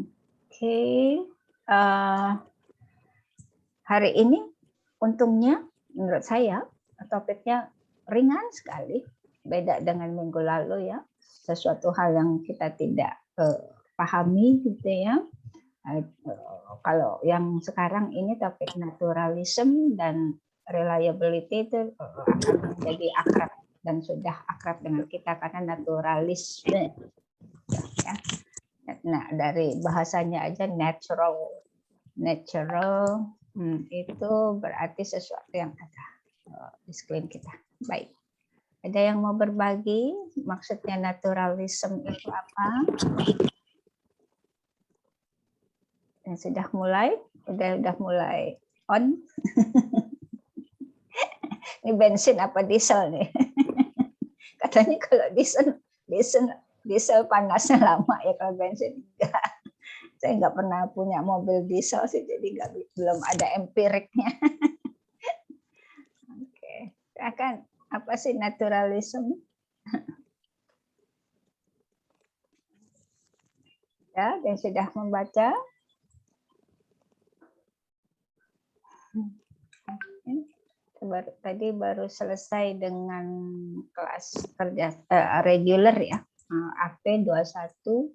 Oke, hari ini untungnya menurut saya topiknya ringan sekali, beda dengan minggu lalu ya. Sesuatu hal yang kita tidak pahami gitu ya. Kalau yang sekarang ini topik naturalism dan reliability itu akan menjadi akrab dan sudah akrab dengan kita karena naturalisme. Ya. Nah, dari bahasanya aja natural itu berarti sesuatu yang ada di sekeliling kita. Baik. Ada yang mau berbagi maksudnya naturalism itu apa? Dan sudah mulai on. Ini bensin apa diesel nih? Katanya kalau diesel panasnya lama ya, kalau bensin enggak. Saya nggak pernah punya mobil diesel sih, jadi belum ada empiriknya. Oke, silakan. Apa sih naturalism? Ya, dan sudah membaca. Tadi baru selesai dengan kelas kerja reguler ya, AP21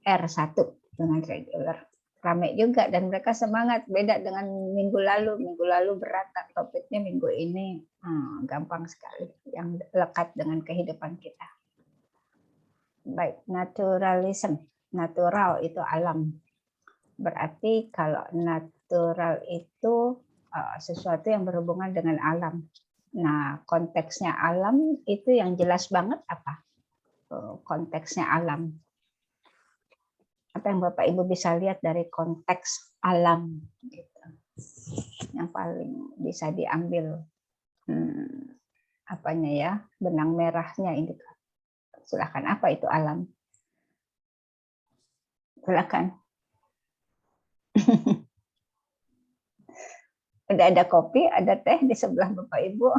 R1 dengan reguler. Ramai juga dan mereka semangat, beda dengan minggu lalu. Minggu lalu berat topiknya, minggu ini gampang sekali, yang lekat dengan kehidupan kita. Baik, naturalism. Natural itu alam. Berarti kalau natural itu sesuatu yang berhubungan dengan alam. Nah, konteksnya alam itu yang jelas banget apa? Konteksnya alam. Apa yang Bapak Ibu bisa lihat dari konteks alam? Gitu. Yang paling bisa diambil apanya ya, benang merahnya ini. Silakan, apa itu alam? Silakan. Ada kopi, ada teh di sebelah Bapak Ibu.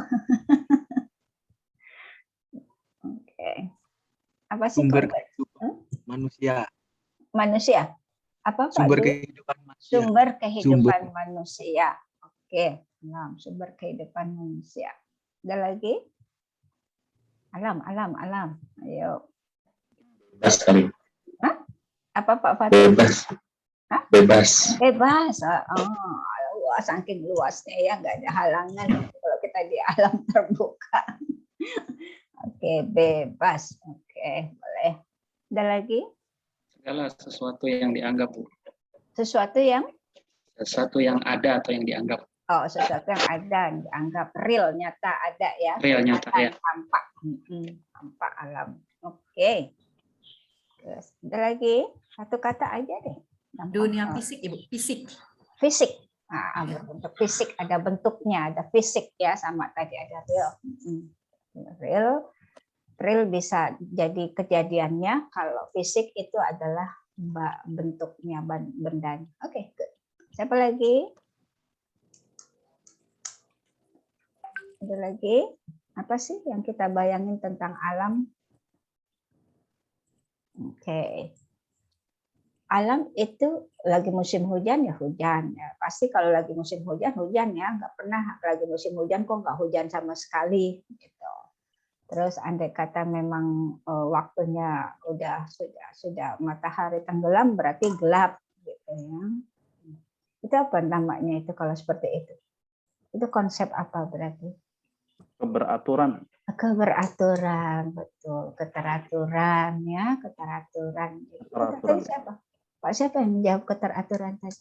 Oke. Apa sih sumber kehidupan manusia? Manusia. Apa Pak? Sumber kehidupan manusia. Sumber kehidupan manusia. Oke. Nah, sumber kehidupan manusia. Ada lagi? Alam. Ayo. Bebas kali. Hah? Apa Pak Fatih? Bebas. Hah? Bebas. Saking luasnya ya, nggak ada halangan kalau kita di alam terbuka. Oke, bebas. Oke, boleh. Ada lagi? Segala sesuatu yang dianggap, Bu. Sesuatu yang? Sesuatu yang ada atau yang dianggap. Oh, sesuatu yang ada, dianggap real, nyata, ada ya. Real, nyata, ya. Tampak. Tampak alam. Oke. Terus, ada lagi? Satu kata aja deh. Dunia fisik, Ibu. Fisik. Nah, berbentuk fisik, ada bentuknya, ada fisik ya, sama tadi ada real. Real bisa jadi kejadiannya, kalau fisik itu adalah bentuknya, benda. Oke, good. Siapa lagi? Ada lagi? Apa sih yang kita bayangin tentang alam? Oke. Alam itu lagi musim hujan ya hujan ya. Pasti kalau lagi musim hujan ya, nggak pernah lagi musim hujan kok nggak hujan sama sekali gitu. Terus andai kata memang waktunya sudah matahari tenggelam berarti gelap gitu ya. Itu apa namanya itu kalau seperti itu? Itu konsep apa berarti? Keberaturan, betul. Keteraturan ya, keteraturan. Tadi siapa? Pak siapa yang menjawab keteraturan tadi?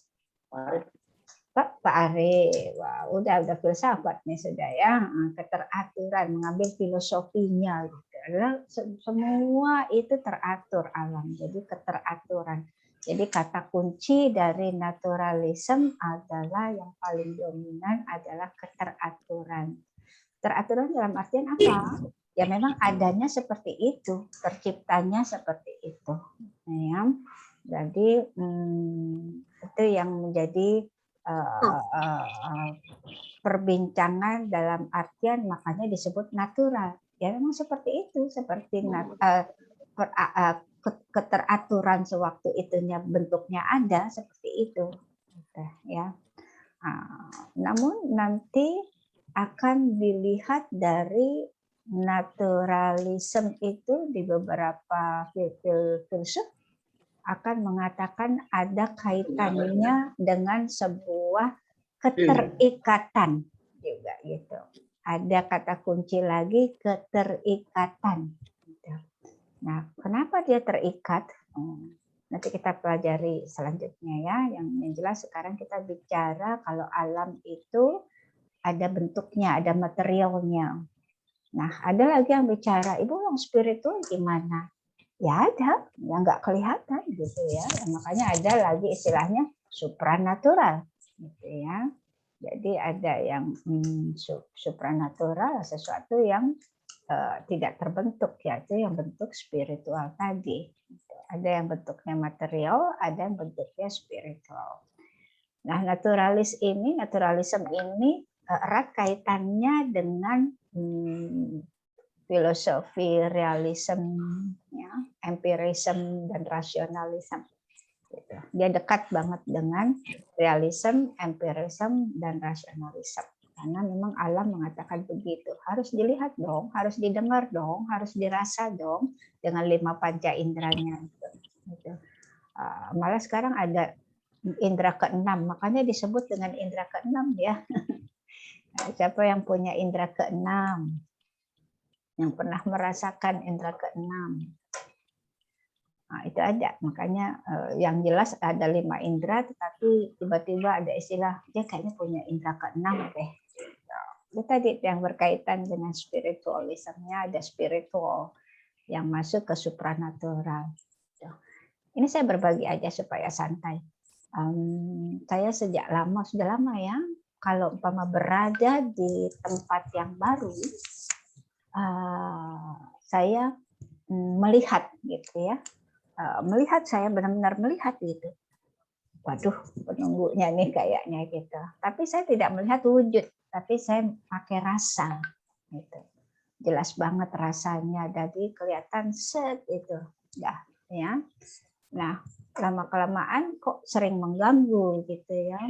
Pak Ari. Wah, udah filsafat nih sudah ya. Keteraturan, mengambil filosofinya gitu. Semua itu teratur alam. Jadi keteraturan. Jadi kata kunci dari naturalism adalah yang paling dominan adalah keteraturan. Teraturan dalam artian apa? Ya memang adanya seperti itu, terciptanya seperti itu. Ya. Jadi itu yang menjadi perbincangan dalam artian makanya disebut natural. Ya memang seperti itu, seperti keteraturan sewaktu itunya bentuknya ada seperti itu, gitu, ya. Namun nanti akan dilihat dari naturalisme itu di beberapa filsuf akan mengatakan ada kaitannya dengan sebuah keterikatan juga gitu. Ada kata kunci lagi, keterikatan. Nah, kenapa dia terikat? Nanti kita pelajari selanjutnya ya. Yang jelas sekarang kita bicara kalau alam itu ada bentuknya, ada materialnya. Nah, ada lagi yang bicara, Ibu yang spiritual gimana? Ya ada, yang nggak kelihatan gitu ya. Makanya ada lagi istilahnya supranatural, gitu ya. Jadi ada yang supranatural, sesuatu yang tidak terbentuk, yaitu yang bentuk spiritual tadi. Ada yang bentuknya material, ada yang bentuknya spiritual. Nah, naturalisme ini erat kaitannya dengan filosofi realisme, ya, empirisme dan rasionalisme. Gitu. Dia dekat banget dengan realisme, empirisme dan rasionalisme. Karena memang alam mengatakan begitu. Harus dilihat dong, harus didengar dong, harus dirasa dong dengan 5 panca inderanya. Gitu. Malah sekarang ada indera keenam, makanya disebut dengan indera keenam ya. Siapa yang punya indera keenam? Yang pernah merasakan indera keenam? Nah, itu ada, makanya yang jelas ada 5 indera, tetapi tiba-tiba ada istilah dia kayaknya punya indera keenam deh. Itu tadi yang berkaitan dengan spiritualismenya, ada spiritual yang masuk ke supranatural. Ini saya berbagi aja supaya santai. Saya sejak lama, sudah lama ya, kalau umpama berada di tempat yang baru, saya melihat gitu ya. Melihat, saya benar-benar melihat gitu. Waduh, penunggunya nih kayaknya gitu. Tapi saya tidak melihat wujud, tapi saya pakai rasa gitu. Jelas banget rasanya, jadi kelihatan set itu. Ya. Nah, lama-kelamaan kok sering mengganggu gitu ya.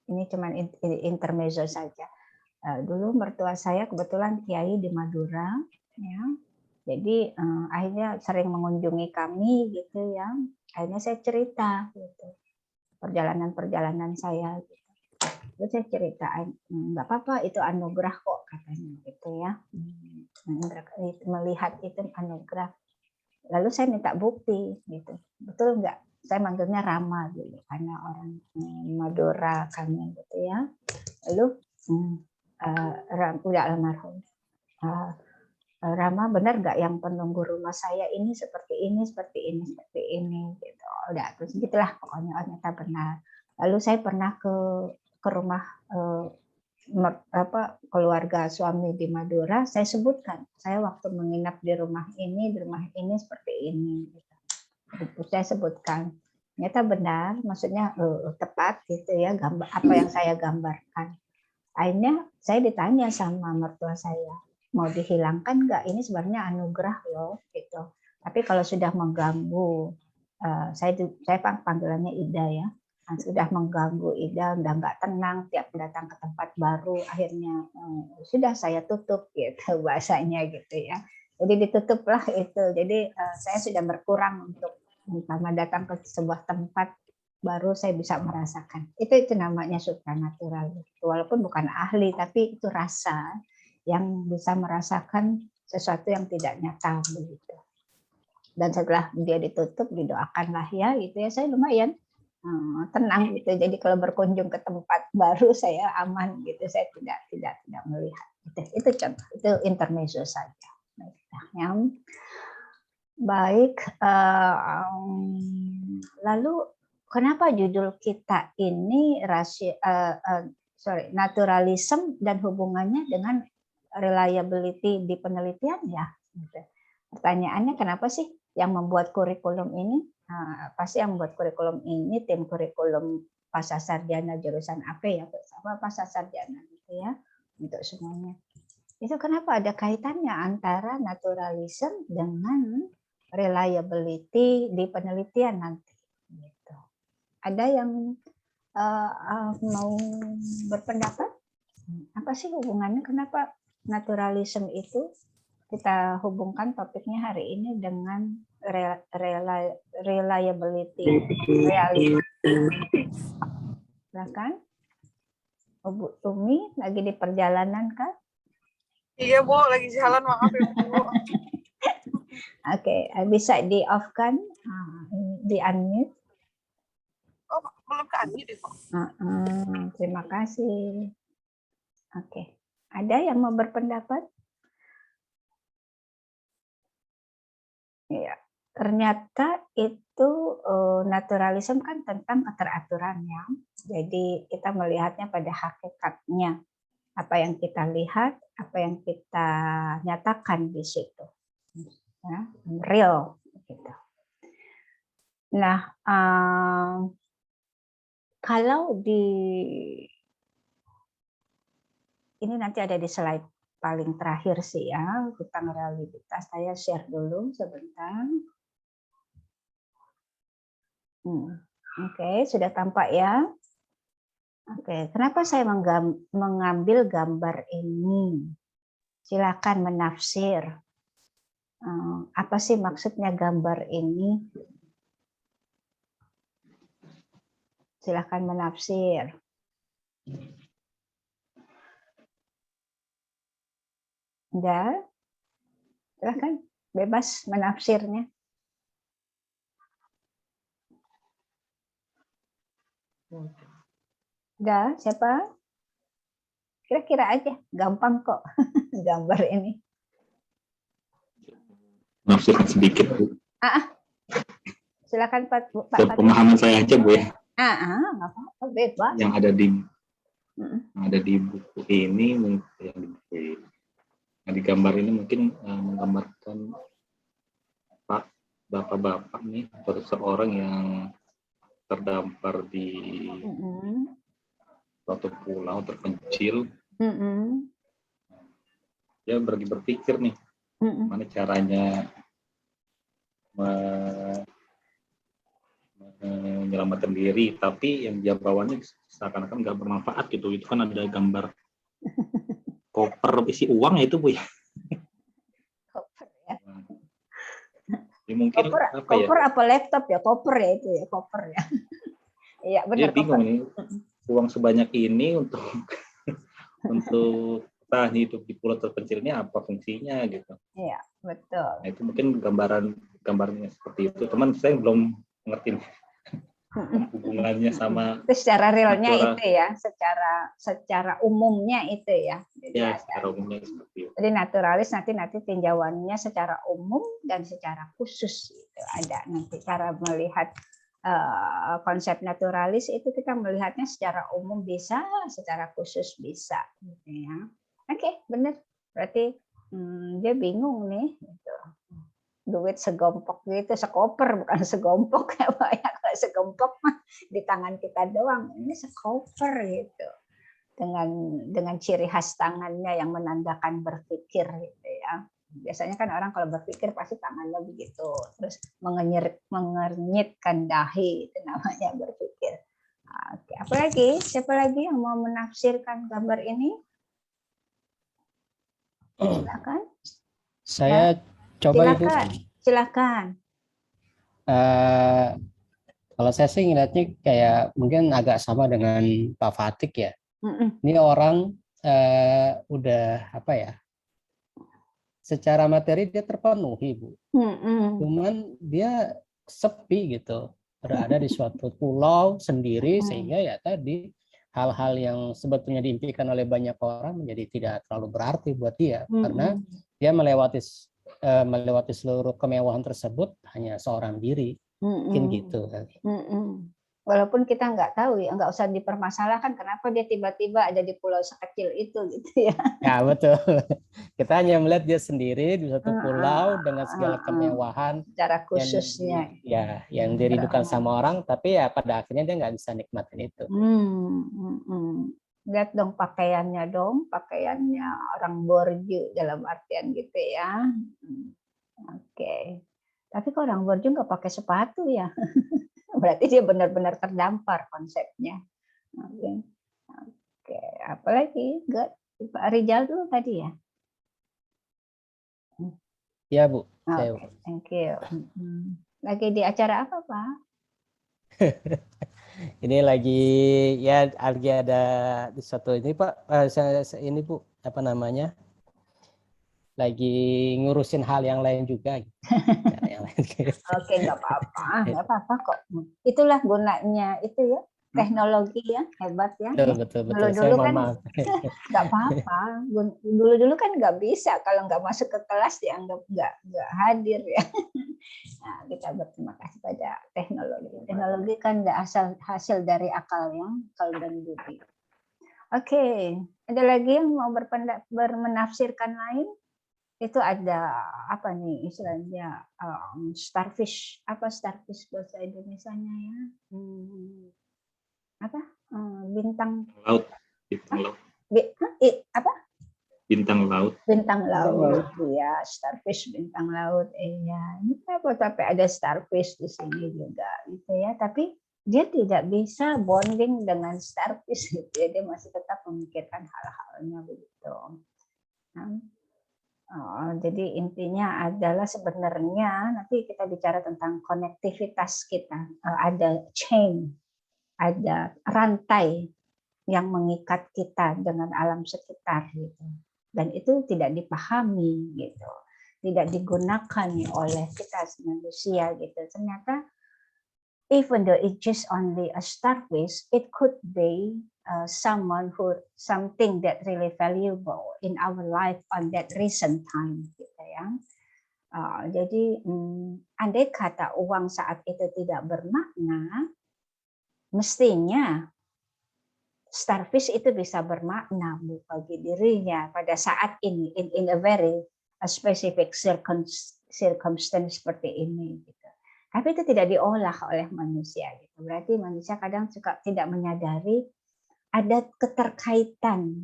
Ini cuma intermezzo saja. Dulu mertua saya kebetulan kiai di Madura, ya. Jadi akhirnya sering mengunjungi kami gitu ya. Akhirnya saya cerita gitu perjalanan saya. Gitu. Terus saya ceritain, nggak apa-apa itu anugerah kok katanya gitu ya. Melihat itu anugerah. Lalu saya minta bukti gitu. Betul nggak? Saya manggilnya Rama gitu karena orang Madura kami gitu ya. Lalu udah almarhum. Rama, benar nggak yang penunggu rumah saya ini seperti ini gitu. Udah terus gitulah pokoknya ternyata benar. Lalu saya pernah ke rumah keluarga suami di Madura, saya sebutkan saya waktu menginap di rumah ini seperti ini gitu. Saya sebutkan ternyata benar, maksudnya tepat gitu ya, gambar apa yang saya gambarkan. Akhirnya saya ditanya sama mertua saya, mau dihilangkan nggak? Ini sebenarnya anugerah loh gitu. Tapi kalau sudah mengganggu, saya panggilannya Ida ya. Sudah mengganggu Ida, udah nggak tenang tiap datang ke tempat baru, akhirnya sudah saya tutup gitu bahasanya gitu ya. Jadi ditutuplah itu. Jadi saya sudah berkurang untuk umpama datang ke sebuah tempat baru saya bisa merasakan. Itu namanya supranatural. Walaupun bukan ahli, tapi itu rasa yang bisa merasakan sesuatu yang tidak nyata begitu. Dan setelah dia ditutup, didoakanlah ya gitu ya, saya lumayan tenang gitu. Jadi kalau berkunjung ke tempat baru saya aman gitu, saya tidak melihat. Itu contoh, itu intermezzo saja. Baik, lalu kenapa judul kita ini naturalism dan hubungannya dengan reliability di penelitian ya? Pertanyaannya kenapa sih yang membuat kurikulum ini? Pasti yang membuat kurikulum ini tim kurikulum pasca sarjana jurusan apa ya? Pasca sarjana gitu ya untuk semuanya. Itu kenapa ada kaitannya antara naturalism dengan reliability di penelitian nanti. Gitu. Ada yang mau berpendapat? Apa sih hubungannya? Kenapa naturalism itu kita hubungkan topiknya hari ini dengan reliability? Silakan. Bu Tumi lagi di perjalanan kan? Iya Bu, lagi jalan, maaf ya Bu. Oke, bisa di off kan? Di unmute. Oh, belum ke unmute ya, Bu? Terima kasih. Oke, ada yang mau berpendapat? Ya, ternyata itu naturalisme kan tentang keteraturan ya. Jadi kita melihatnya pada hakikatnya. Apa yang kita lihat, apa yang kita nyatakan di situ. Ya, real gitu. Nah, kalau di ini nanti ada di slide paling terakhir sih ya, tentang realitas. Saya share dulu sebentar. Oke, sudah tampak ya. Oke, kenapa saya mengambil gambar ini? Silakan menafsir. Apa sih maksudnya gambar ini? Silakan menafsir. Ya, silakan bebas menafsirnya. Udah, siapa? Kira-kira aja, gampang kok gambar ini. Nafsirkan sedikit, Bu. Silakan Pak. Pemahaman saya aja, Bu ya. Nggak apa-apa, bebas. Yang ada di buku ini, yang di gambar ini mungkin menggambarkan bapak-bapak nih, atau seorang yang terdampar di suatu pulau terpencil. Dia berpikir nih, mana caranya menyelamatkan diri, tapi yang dia bawanya seakan-akan nggak bermanfaat gitu. Itu kan ada gambar koper isi uang ya itu, Bu ya. Koper ya. Ya, mungkin koper apa laptop ya, koper ya itu ya, koper ya. Iya benar. Dia bingung nih, uang sebanyak ini untuk untuk bertahan hidup di pulau terpencil ini apa fungsinya gitu. Iya betul. Nah, itu mungkin gambarnya seperti itu. Teman saya belum ngerti hubungannya sama. Itu secara realnya itu ya, secara umumnya itu ya. Jadi ya, secara umumnya seperti itu. Jadi naturalis nanti tinjauannya secara umum dan secara khusus itu ada nanti cara melihat konsep naturalis itu kita melihatnya secara umum bisa, secara khusus bisa gitu ya. Oke, benar. Berarti dia bingung nih gitu. Duit segompok gitu, sekoper bukan segompok ya Pak ya. Kalau segompok mah di tangan kita doang, ini sekoper gitu. Dengan ciri khas tangannya yang menandakan berpikir gitu ya. Biasanya kan orang kalau berpikir pasti tangannya begitu, terus mengernyitkan dahi, itu namanya berpikir. Oke, apa lagi? Siapa lagi yang mau menafsirkan gambar ini? Silakan. Saya coba Ibu. Silakan. Kalau saya sih ngeliatnya kayak mungkin agak sama dengan Pak Fatik ya. Ini orang udah apa ya? Secara materi dia terpenuhi, Bu. Cuman dia sepi gitu. Berada di suatu pulau sendiri sehingga ya tadi hal-hal yang sebetulnya diimpikan oleh banyak orang menjadi tidak terlalu berarti buat dia karena dia melewati seluruh kemewahan tersebut hanya seorang diri. Mungkin gitu kali. Walaupun kita nggak tahu ya, nggak usah dipermasalahkan kenapa dia tiba-tiba ada di pulau sekecil itu gitu ya. Ya betul. Kita hanya melihat dia sendiri di satu pulau dengan segala kemewahan secara khususnya. Yang dirindukan sama orang, tapi ya pada akhirnya dia nggak bisa nikmatin itu. Lihat dong pakaiannya orang Borju dalam artian gitu ya. Oke. Tapi kalau orang Borju nggak pakai sepatu ya, berarti dia benar-benar terdampar konsepnya. Oke. Oke. Apalagi Pak Rijal dulu tadi ya. Ya Bu. Oke, thank you. Lagi di acara apa Pak? Ini lagi ada di satu ini Pak, ini Bu, apa namanya? Lagi ngurusin hal yang lain juga. Oke, nggak apa-apa kok. Itulah gunanya itu ya, teknologi ya, hebat ya. Betul. Dulu kan nggak apa-apa. Dulu kan nggak bisa kalau nggak masuk ke kelas dianggap nggak hadir ya. Nah, kita berterima kasih pada teknologi. Teknologi kan nggak hasil dari akal dan budi. Oke, ada lagi yang mau bermenafsirkan lain? Itu ada apa nih istilahnya starfish. Apa starfish bahasa Indonesianya ya? Apa? Bintang laut. Apa? Bintang laut. Bintang laut, ya, starfish bintang laut. Iya, ini kenapa sampai ada starfish di sini juga, gitu ya. Tapi dia tidak bisa bonding dengan starfish, gitu ya. Dia masih tetap memikirkan hal-halnya begitu. Jadi intinya adalah sebenarnya nanti kita bicara tentang konektivitas kita. Ada chain, ada rantai yang mengikat kita dengan alam sekitar, gitu. Dan itu tidak dipahami gitu, tidak digunakan oleh kita manusia gitu. Ternyata even though it's just only a starfish, it could be something that really valuable in our life on that recent time gitu ya. Jadi andai kata uang saat itu tidak bermakna, mestinya starfish itu bisa bermakna bagi dirinya pada saat ini in a very specific circumstance seperti ini gitu. Tapi itu tidak diolah oleh manusia gitu. Berarti manusia kadang suka tidak menyadari ada keterkaitan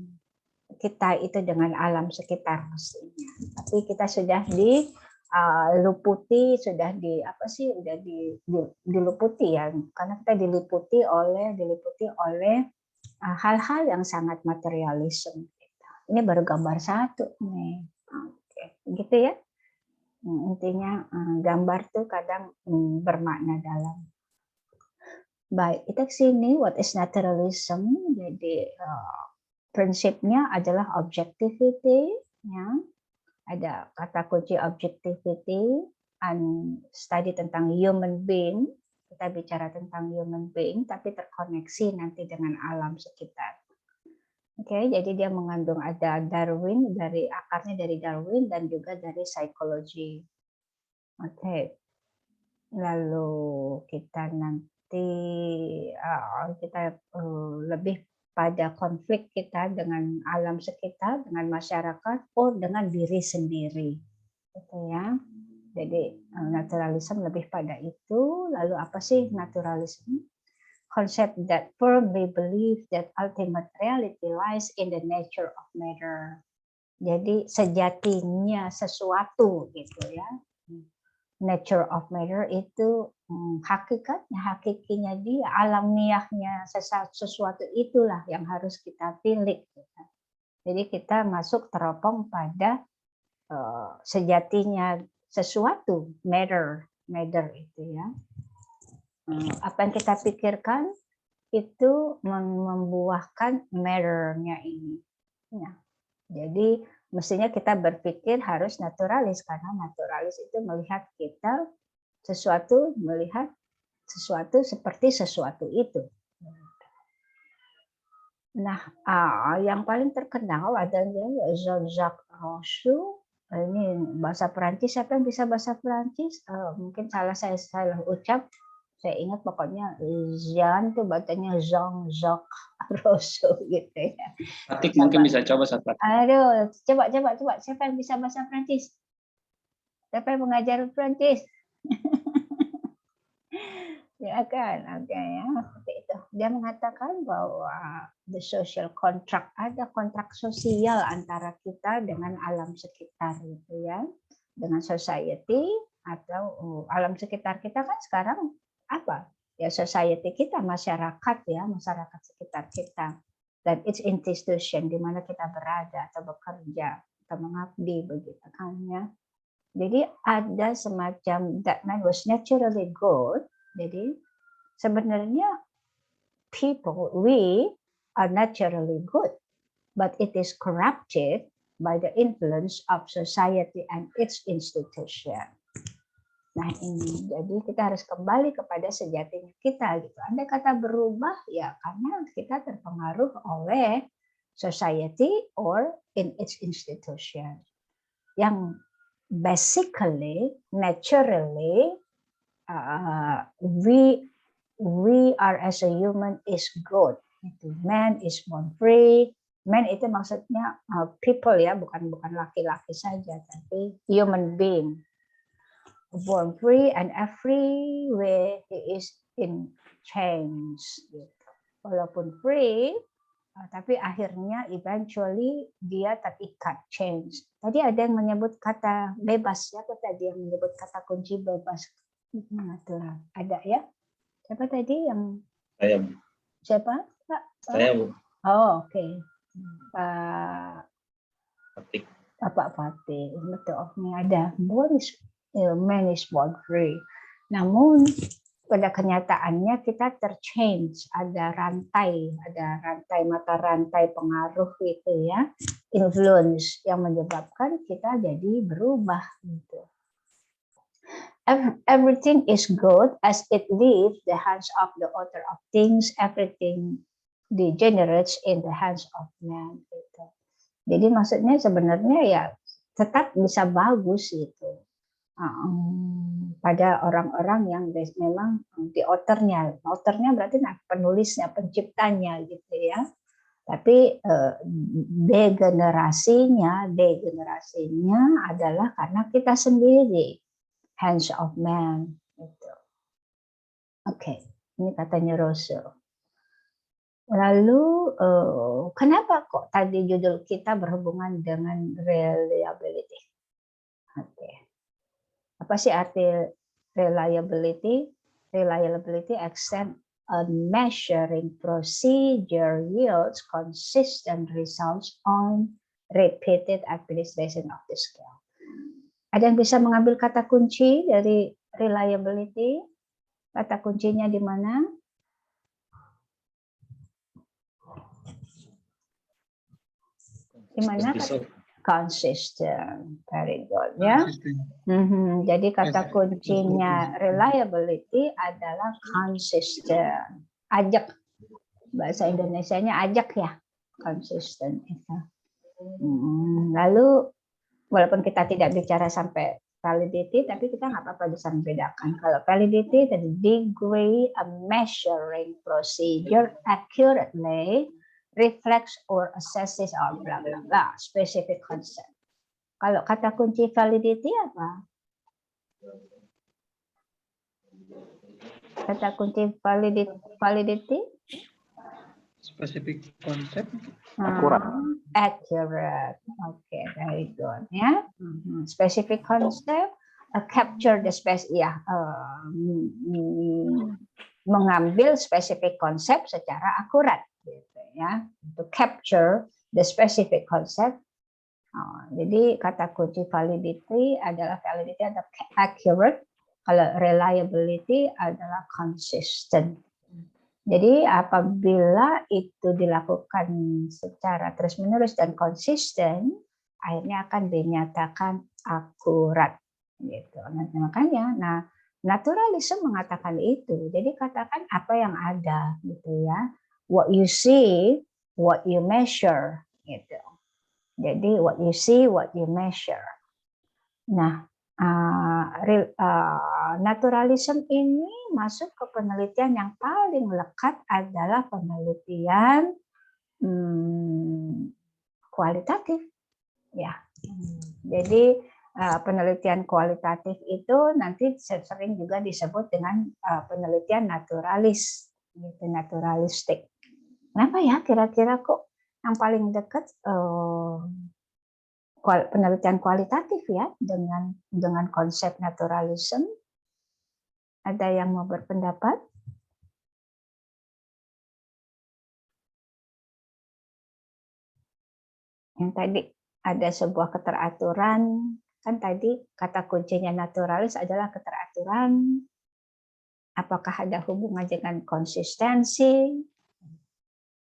kita itu dengan alam sekitar mestinya. Tapi kita sudah diluputi, sudah diluputi ya, karena kita diliputi oleh hal-hal yang sangat materialisme. Ini baru gambar satu nih. Oke, gitu ya. Intinya gambar tuh kadang bermakna dalam. Baik, kita kesini what is naturalism. Jadi prinsipnya adalah objectivity, ya. Ada kata kunci objectivity, and study tentang human being. Kita bicara tentang human being, tapi terkoneksi nanti dengan alam sekitar. Oke, jadi dia mengandung ada Darwin, akarnya dari Darwin dan juga dari psikologi. Oke, lalu kita nanti lebih pada konflik kita dengan alam sekitar, dengan masyarakat, dengan diri sendiri, gitu ya. Jadi naturalisme lebih pada itu. Lalu apa sih naturalisme? Concept that firmly believe that ultimate reality lies in the nature of matter. Jadi sejatinya sesuatu gitu ya. Nature of matter itu hakikinya dia, alamiahnya sesuatu itulah yang harus kita pilih. Gitu. Jadi kita masuk teropong pada sejatinya sesuatu, matter itu ya. Apa yang kita pikirkan itu membuahkan matter-nya ini. Ya. Jadi mestinya kita berpikir harus naturalis, karena naturalis itu melihat sesuatu seperti sesuatu itu. Nah, yang paling terkenal adalah Jean-Jacques Rousseau. Ini bahasa Perancis, siapa yang bisa bahasa Perancis? Mungkin saya salah ucap. Saya ingat pokoknya Jean tuh bacanya Jean-Jacques Rousseau gitu ya. Atik mungkin bisa coba satu. Aduh, coba. Siapa yang bisa bahasa Perancis? Siapa yang mengajar Perancis? Ya kan, oke ya, seperti itu. Dia mengatakan bahwa the social contract, ada kontrak sosial antara kita dengan alam sekitar gitu ya, dengan society atau alam sekitar kita kan sekarang apa? Ya society kita, masyarakat ya, masyarakat sekitar kita, dan its institution di mana kita berada atau bekerja atau mengabdi begitu kan ya. Jadi ada semacam that man was naturally good. Jadi sebenarnya we are naturally good, but it is corrupted by the influence of society and its institution. Nah ini, jadi kita harus kembali kepada sejatinya kita gitu. Andai kata berubah ya karena kita terpengaruh oleh society or in its institution. Yang basically, naturally, we are as a human is good. Man is born free. Man itu maksudnya people ya, bukan laki-laki saja, tapi human being born free and everywhere he is in change. Gitu. Walaupun free, tapi akhirnya eventually dia terikat change. Tadi ada yang menyebut kata bebas, siapa tadi yang menyebut kata kunci bebas? Natural. Ada ya? Siapa tadi yang? Saya. Siapa? Pak? Saya, Bu. Oh, oke. Okay. Pak Fatik. Pak Fatih. Betul. Ini ada. Man is born free. Namun pada kenyataannya kita terchange, ada mata rantai pengaruh itu ya, influence yang menyebabkan kita jadi berubah gitu. Everything is good as it leaves the hands of the author of things, everything degenerates in the hands of man gitu. Jadi maksudnya sebenarnya ya tetap bisa bagus itu. Pada orang-orang yang memang di authornya berarti penulisnya, penciptanya gitu ya. Tapi degenerasinya adalah karena kita sendiri, hands of man. Gitu. Oke, ini katanya Rousseau. Lalu kenapa kok tadi judul kita berhubungan dengan reliability? Oke. Apa sih arti reliability? Reliability extend a measuring procedure yields consistent results on repeated administration of the skill. Ada yang bisa mengambil kata kunci dari reliability? Kata kuncinya di mana? Di mana? Consistent, very good ya. Jadi kata kuncinya reliability adalah consistent, ajak, bahasa Indonesianya ajak ya, consistent itu. Lalu walaupun kita tidak bicara sampai validity, tapi kita nggak apa-apa bisa membedakan. Kalau validity the degree a measuring procedure accurately reflects or assesses or bla bla bla specific concept. Kalau kata kunci validity apa? Kata kunci validity? Specific concept. Akurat. Accurate. Okay, very good. Ya. Specific concept, capture the space. Ya, mengambil specific konsep secara akurat. Ya, to capture the specific concept. Jadi kata kunci validity adalah accurate, kalau reliability adalah consistent. Jadi apabila itu dilakukan secara terus-menerus dan konsisten, akhirnya akan dinyatakan akurat. Gitu. Makanya, naturalisme mengatakan itu. Jadi katakan apa yang ada, gitu ya. What you see, what you measure, gitu. Jadi what you see, what you measure. Nah, naturalisme ini masuk ke penelitian yang paling lekat adalah penelitian kualitatif, ya. Jadi penelitian kualitatif itu nanti sering juga disebut dengan penelitian naturalis, gitu, naturalistik. Kenapa ya kira-kira kok yang paling dekat penelitian kualitatif ya dengan konsep naturalism? Ada yang mau berpendapat? Yang tadi ada sebuah keteraturan, kan tadi kata kuncinya naturalis adalah keteraturan. Apakah ada hubungan dengan konsistensi,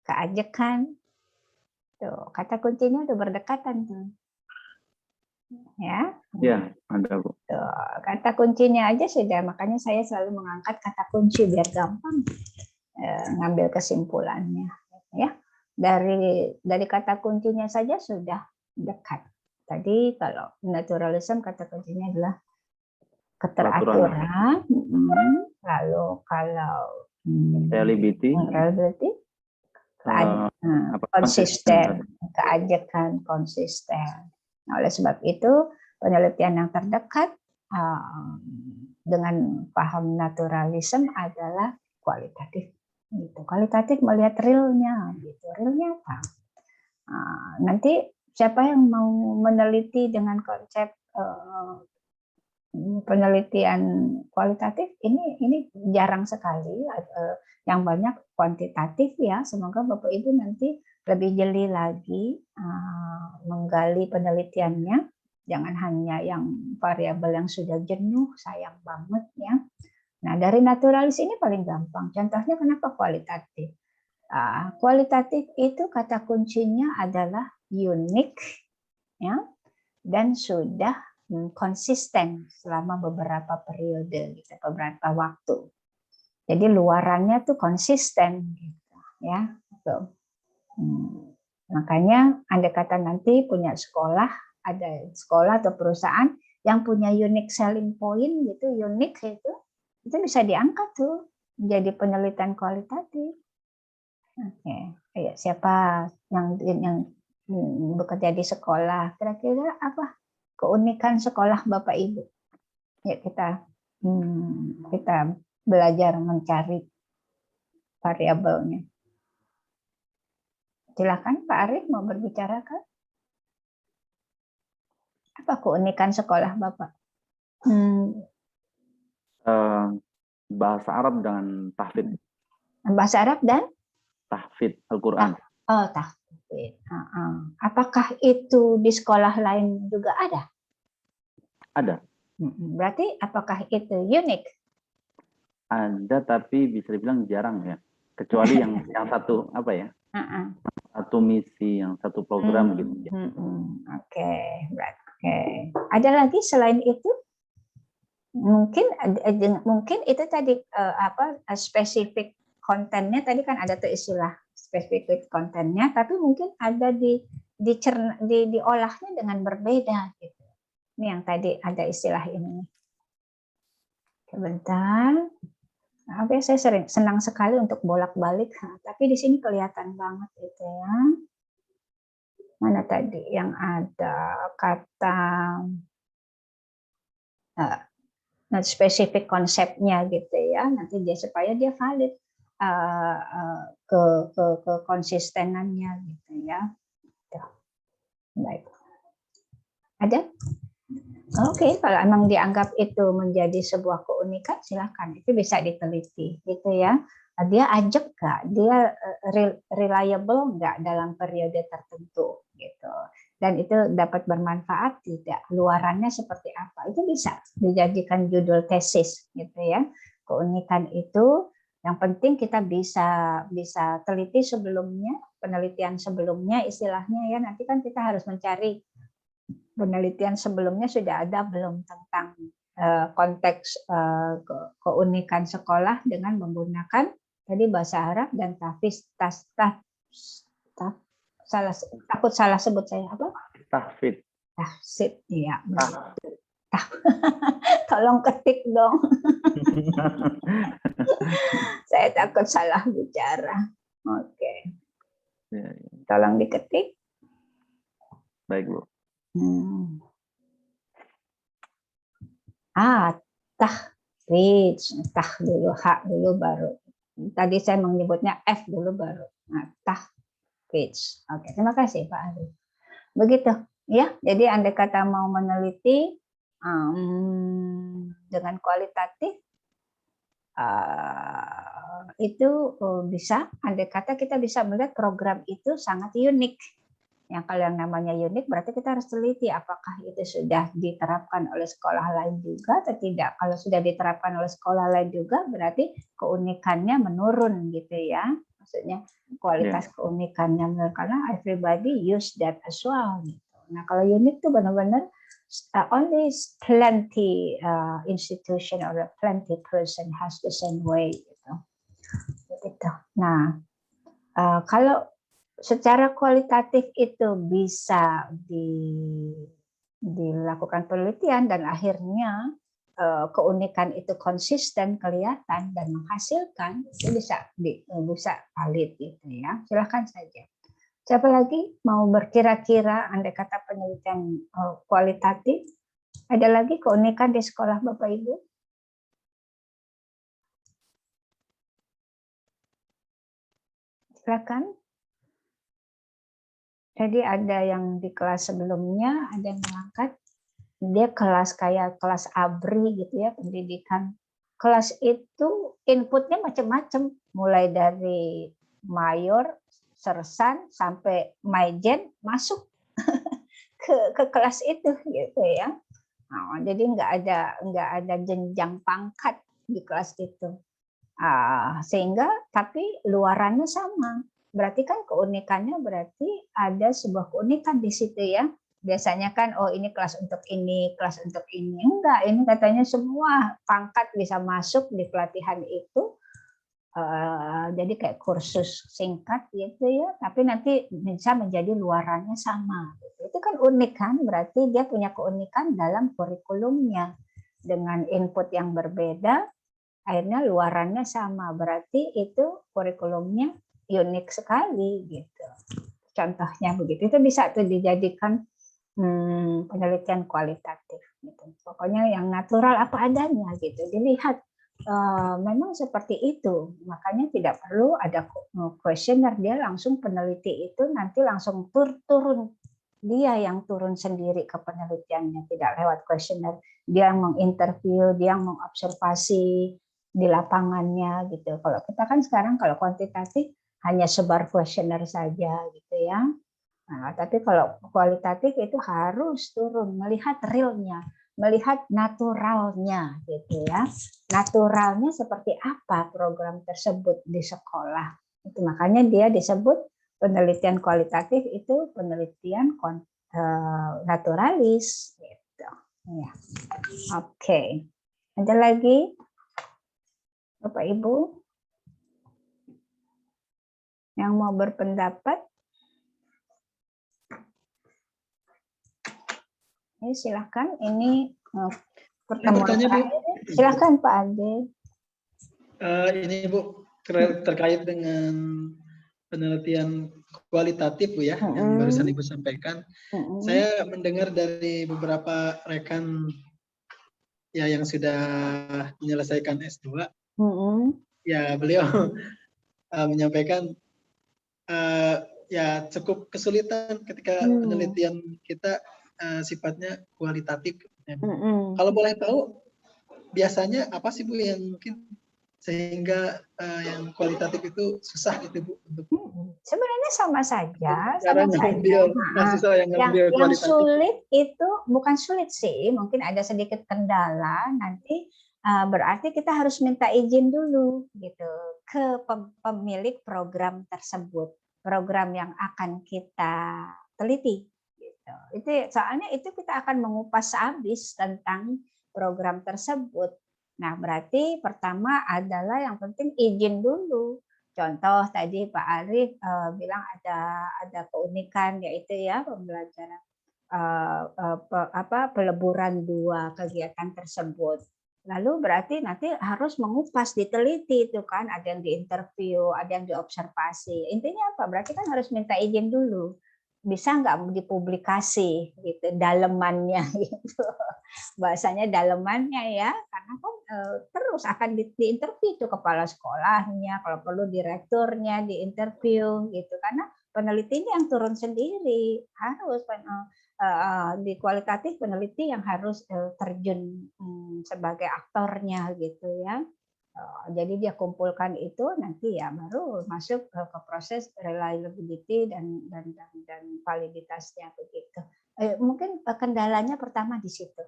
keajekan? Tuh, kata kuncinya udah berdekatan tuh. Ya. Ya, ada Bu. Tuh, kata kuncinya aja sudah, makanya saya selalu mengangkat kata kunci biar gampang ngambil kesimpulannya. Ya. Dari kata kuncinya saja sudah dekat. Tadi kalau naturalism kata kuncinya adalah keteraturan. Lalu kalau Reliability, konsisten, keajekan, konsisten. Nah, oleh sebab itu penelitian yang terdekat dengan paham naturalism adalah kualitatif. Gitu. Kualitatif melihat realnya, gitu. Realnya apa? Nanti siapa yang mau meneliti dengan konsep penelitian kualitatif ini jarang sekali, yang banyak kuantitatif ya. Semoga Bapak Ibu nanti lebih jeli lagi menggali penelitiannya, jangan hanya yang variabel yang sudah jenuh, sayang banget ya. Nah, dari naturalis ini paling gampang. Contohnya kenapa kualitatif? Kualitatif itu kata kuncinya adalah unik ya, dan sudah konsisten selama beberapa periode, gitu, beberapa waktu. Jadi luarannya tuh konsisten, gitu, ya. Gitu. Makanya andai kata nanti punya sekolah, ada sekolah atau perusahaan yang punya unique selling point, gitu, unik itu bisa diangkat tuh menjadi penelitian kualitatif. Oke, ayo siapa yang bekerja di sekolah? Kira-kira apa keunikan sekolah Bapak Ibu? Ya kita belajar mencari variabelnya. Silakan Pak Arif mau berbicara kan? Apa keunikan sekolah Bapak? Bahasa Arab dengan tahfidz. Bahasa Arab dan Tahfidz Al-Quran. Tahfidz. Apakah itu di sekolah lain juga ada? Ada. Berarti apakah itu unik? Ada, tapi bisa dibilang jarang ya. Kecuali yang satu apa ya? Satu misi, yang satu program gitu. Oke, ada lagi selain itu? Mungkin itu tadi spesifik kontennya, tadi kan ada tuh istilah spesifik kontennya, tapi mungkin ada diolahnya dengan berbeda gitu. Ini yang tadi ada istilah ini. Sebentar. Saya senang sekali untuk bolak-balik, tapi di sini kelihatan banget itu ya. Mana tadi yang ada kata spesifik konsepnya gitu ya, nanti supaya dia valid ke konsistenannya gitu ya. Baik, ada? Oke, kalau emang dianggap itu menjadi sebuah keunikan, silakan, itu bisa diteliti gitu ya. Dia ajak nggak, dia reliable nggak dalam periode tertentu gitu, dan itu dapat bermanfaat tidak, luarannya seperti apa, itu bisa dijadikan judul tesis gitu ya. Keunikan itu yang penting kita bisa teliti sebelumnya, penelitian sebelumnya istilahnya ya. Nanti kan kita harus mencari penelitian sebelumnya sudah ada belum tentang konteks keunikan sekolah dengan menggunakan tadi bahasa Arab dan takut salah sebut saya apa? Tahfidz. Tahfidz, ya. Tolong ketik dong. Saya takut salah bicara. Oke. Tolong diketik. Baik, Bu. Tahfidz. Tah dulu, H dulu baru. Tadi saya menyebutnya F dulu baru. Nah, tahfidz. Oke, terima kasih Pak Arif. Begitu ya. Jadi andai kata mau meneliti dengan kualitatif itu bisa, andai kata kita bisa melihat program itu sangat unik. Yang kalau yang namanya unik berarti kita harus teliti apakah itu sudah diterapkan oleh sekolah lain juga atau tidak. Kalau sudah diterapkan oleh sekolah lain juga berarti keunikannya menurun gitu ya. Maksudnya kualitas keunikannya menurun karena everybody use that as well. Gitu. Nah kalau unik itu benar-benar only plenty institution or plenty person has the same way. Gitu. Begitu. Nah kalau secara kualitatif itu bisa dilakukan penelitian dan akhirnya keunikan itu konsisten, kelihatan dan menghasilkan, itu bisa valid gitu ya. Silahkan saja. Siapa lagi mau berkira-kira andai kata penelitian kualitatif? Ada lagi keunikan di sekolah Bapak Ibu? Silakan. Jadi ada yang di kelas sebelumnya, ada yang mengangkat, dia kelas kayak kelas ABRI gitu ya, pendidikan. Kelas itu inputnya macam-macam, mulai dari mayor, sersan, sampai majen masuk ke kelas itu gitu ya. Nah, jadi nggak ada jenjang pangkat di kelas itu. Sehingga tapi luarannya sama. Berarti kan keunikannya berarti ada sebuah keunikan di situ ya. Biasanya kan oh ini kelas untuk ini, kelas untuk ini. Enggak, ini katanya semua pangkat bisa masuk di pelatihan itu. Jadi kayak kursus singkat gitu ya, tapi nanti bisa menjadi luarannya sama. Itu kan unik kan, berarti dia punya keunikan dalam kurikulumnya. Dengan input yang berbeda, akhirnya luarannya sama. Berarti itu kurikulumnya unik sekali gitu. Contohnya begitu. Itu bisa tuh dijadikan penelitian kualitatif gitu. Pokoknya yang natural apa adanya gitu. Dilihat memang seperti itu. Makanya tidak perlu ada kuesioner, dia langsung peneliti itu nanti langsung turun. Dia yang turun sendiri ke penelitiannya, tidak lewat kuesioner. Dia yang menginterview, dia yang mengobservasi di lapangannya gitu. Kalau kita kan sekarang kalau kuantitatif hanya sebar kuesioner saja gitu ya. Nah, tapi kalau kualitatif itu harus turun, melihat realnya, melihat naturalnya gitu ya. Naturalnya seperti apa program tersebut di sekolah. Itu makanya dia disebut penelitian kualitatif itu penelitian naturalis gitu. Ya. Oke. Ada lagi Bapak Ibu yang mau berpendapat? Ini silakan. Ini pertemuan terakhir. Silakan Pak Ade. Ini Bu terkait dengan penelitian kualitatif Bu ya, yang barusan Ibu sampaikan. Saya mendengar dari beberapa rekan ya yang sudah menyelesaikan S2. Ya beliau menyampaikan ya cukup kesulitan ketika penelitian kita sifatnya kualitatif. Kalau boleh tahu biasanya apa sih Bu yang mungkin sehingga yang kualitatif itu susah gitu Bu untuk sebenarnya sama saja. Yang sulit itu bukan sulit sih, mungkin ada sedikit kendala nanti. Berarti kita harus minta izin dulu gitu ke pemilik program tersebut, program yang akan kita teliti gitu. Itu soalnya itu kita akan mengupas habis tentang program tersebut. Nah, berarti pertama adalah yang penting izin dulu. Contoh tadi Pak Arif bilang ada keunikan yaitu ya pembelajaran peleburan dua kegiatan tersebut. Lalu berarti nanti harus mengupas, diteliti itu kan, ada yang diinterview, ada yang diobservasi. Intinya apa? Berarti kan harus minta izin dulu. Bisa nggak dipublikasi gitu, dalemannya gitu. bahasanya dalemannya ya, karena kan terus akan diinterview tuh kepala sekolahnya, kalau perlu direkturnya diinterview gitu, karena peneliti ini yang turun sendiri, harus di kualitatif peneliti yang harus terjun sebagai aktornya gitu ya. Jadi dia kumpulkan itu nanti ya baru masuk ke proses reliability dan validitasnya begitu. Mungkin kendalanya pertama di situ.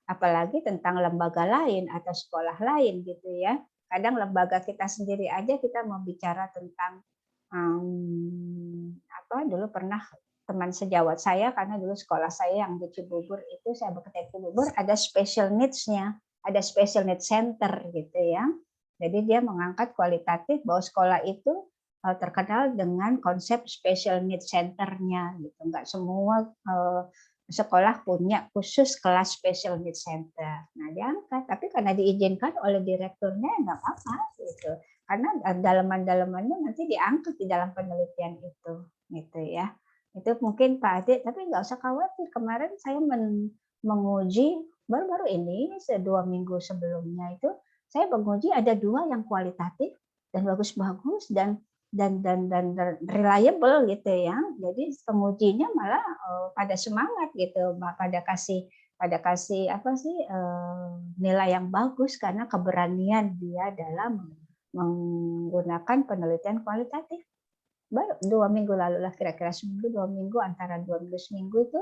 Apalagi tentang lembaga lain atau sekolah lain gitu ya. Kadang lembaga kita sendiri aja kita mau bicara tentang dulu pernah teman sejawat saya, karena dulu sekolah saya yang di Cibubur itu, saya bekerja di Cibubur, ada special needs-nya, ada special needs center gitu ya. Jadi dia mengangkat kualitatif bahwa sekolah itu terkenal dengan konsep special needs center-nya gitu. Enggak semua sekolah punya khusus kelas special needs center. Nah, diangkat, tapi karena diizinkan oleh direkturnya enggak apa-apa gitu. Karena dalaman-dalamannya nanti diangkat di dalam penelitian itu gitu ya. Itu mungkin Pak Ade, tapi nggak usah khawatir. Kemarin saya menguji baru-baru ini 2 minggu sebelumnya itu saya menguji ada 2 yang kualitatif dan bagus-bagus dan reliable gitu ya. Jadi pengujinya malah pada semangat gitu, pada kasih nilai yang bagus karena keberanian dia dalam menggunakan penelitian kualitatif. Baru 2 minggu lalu lah, kira-kira seminggu 2 minggu, antara 2 minggu seminggu itu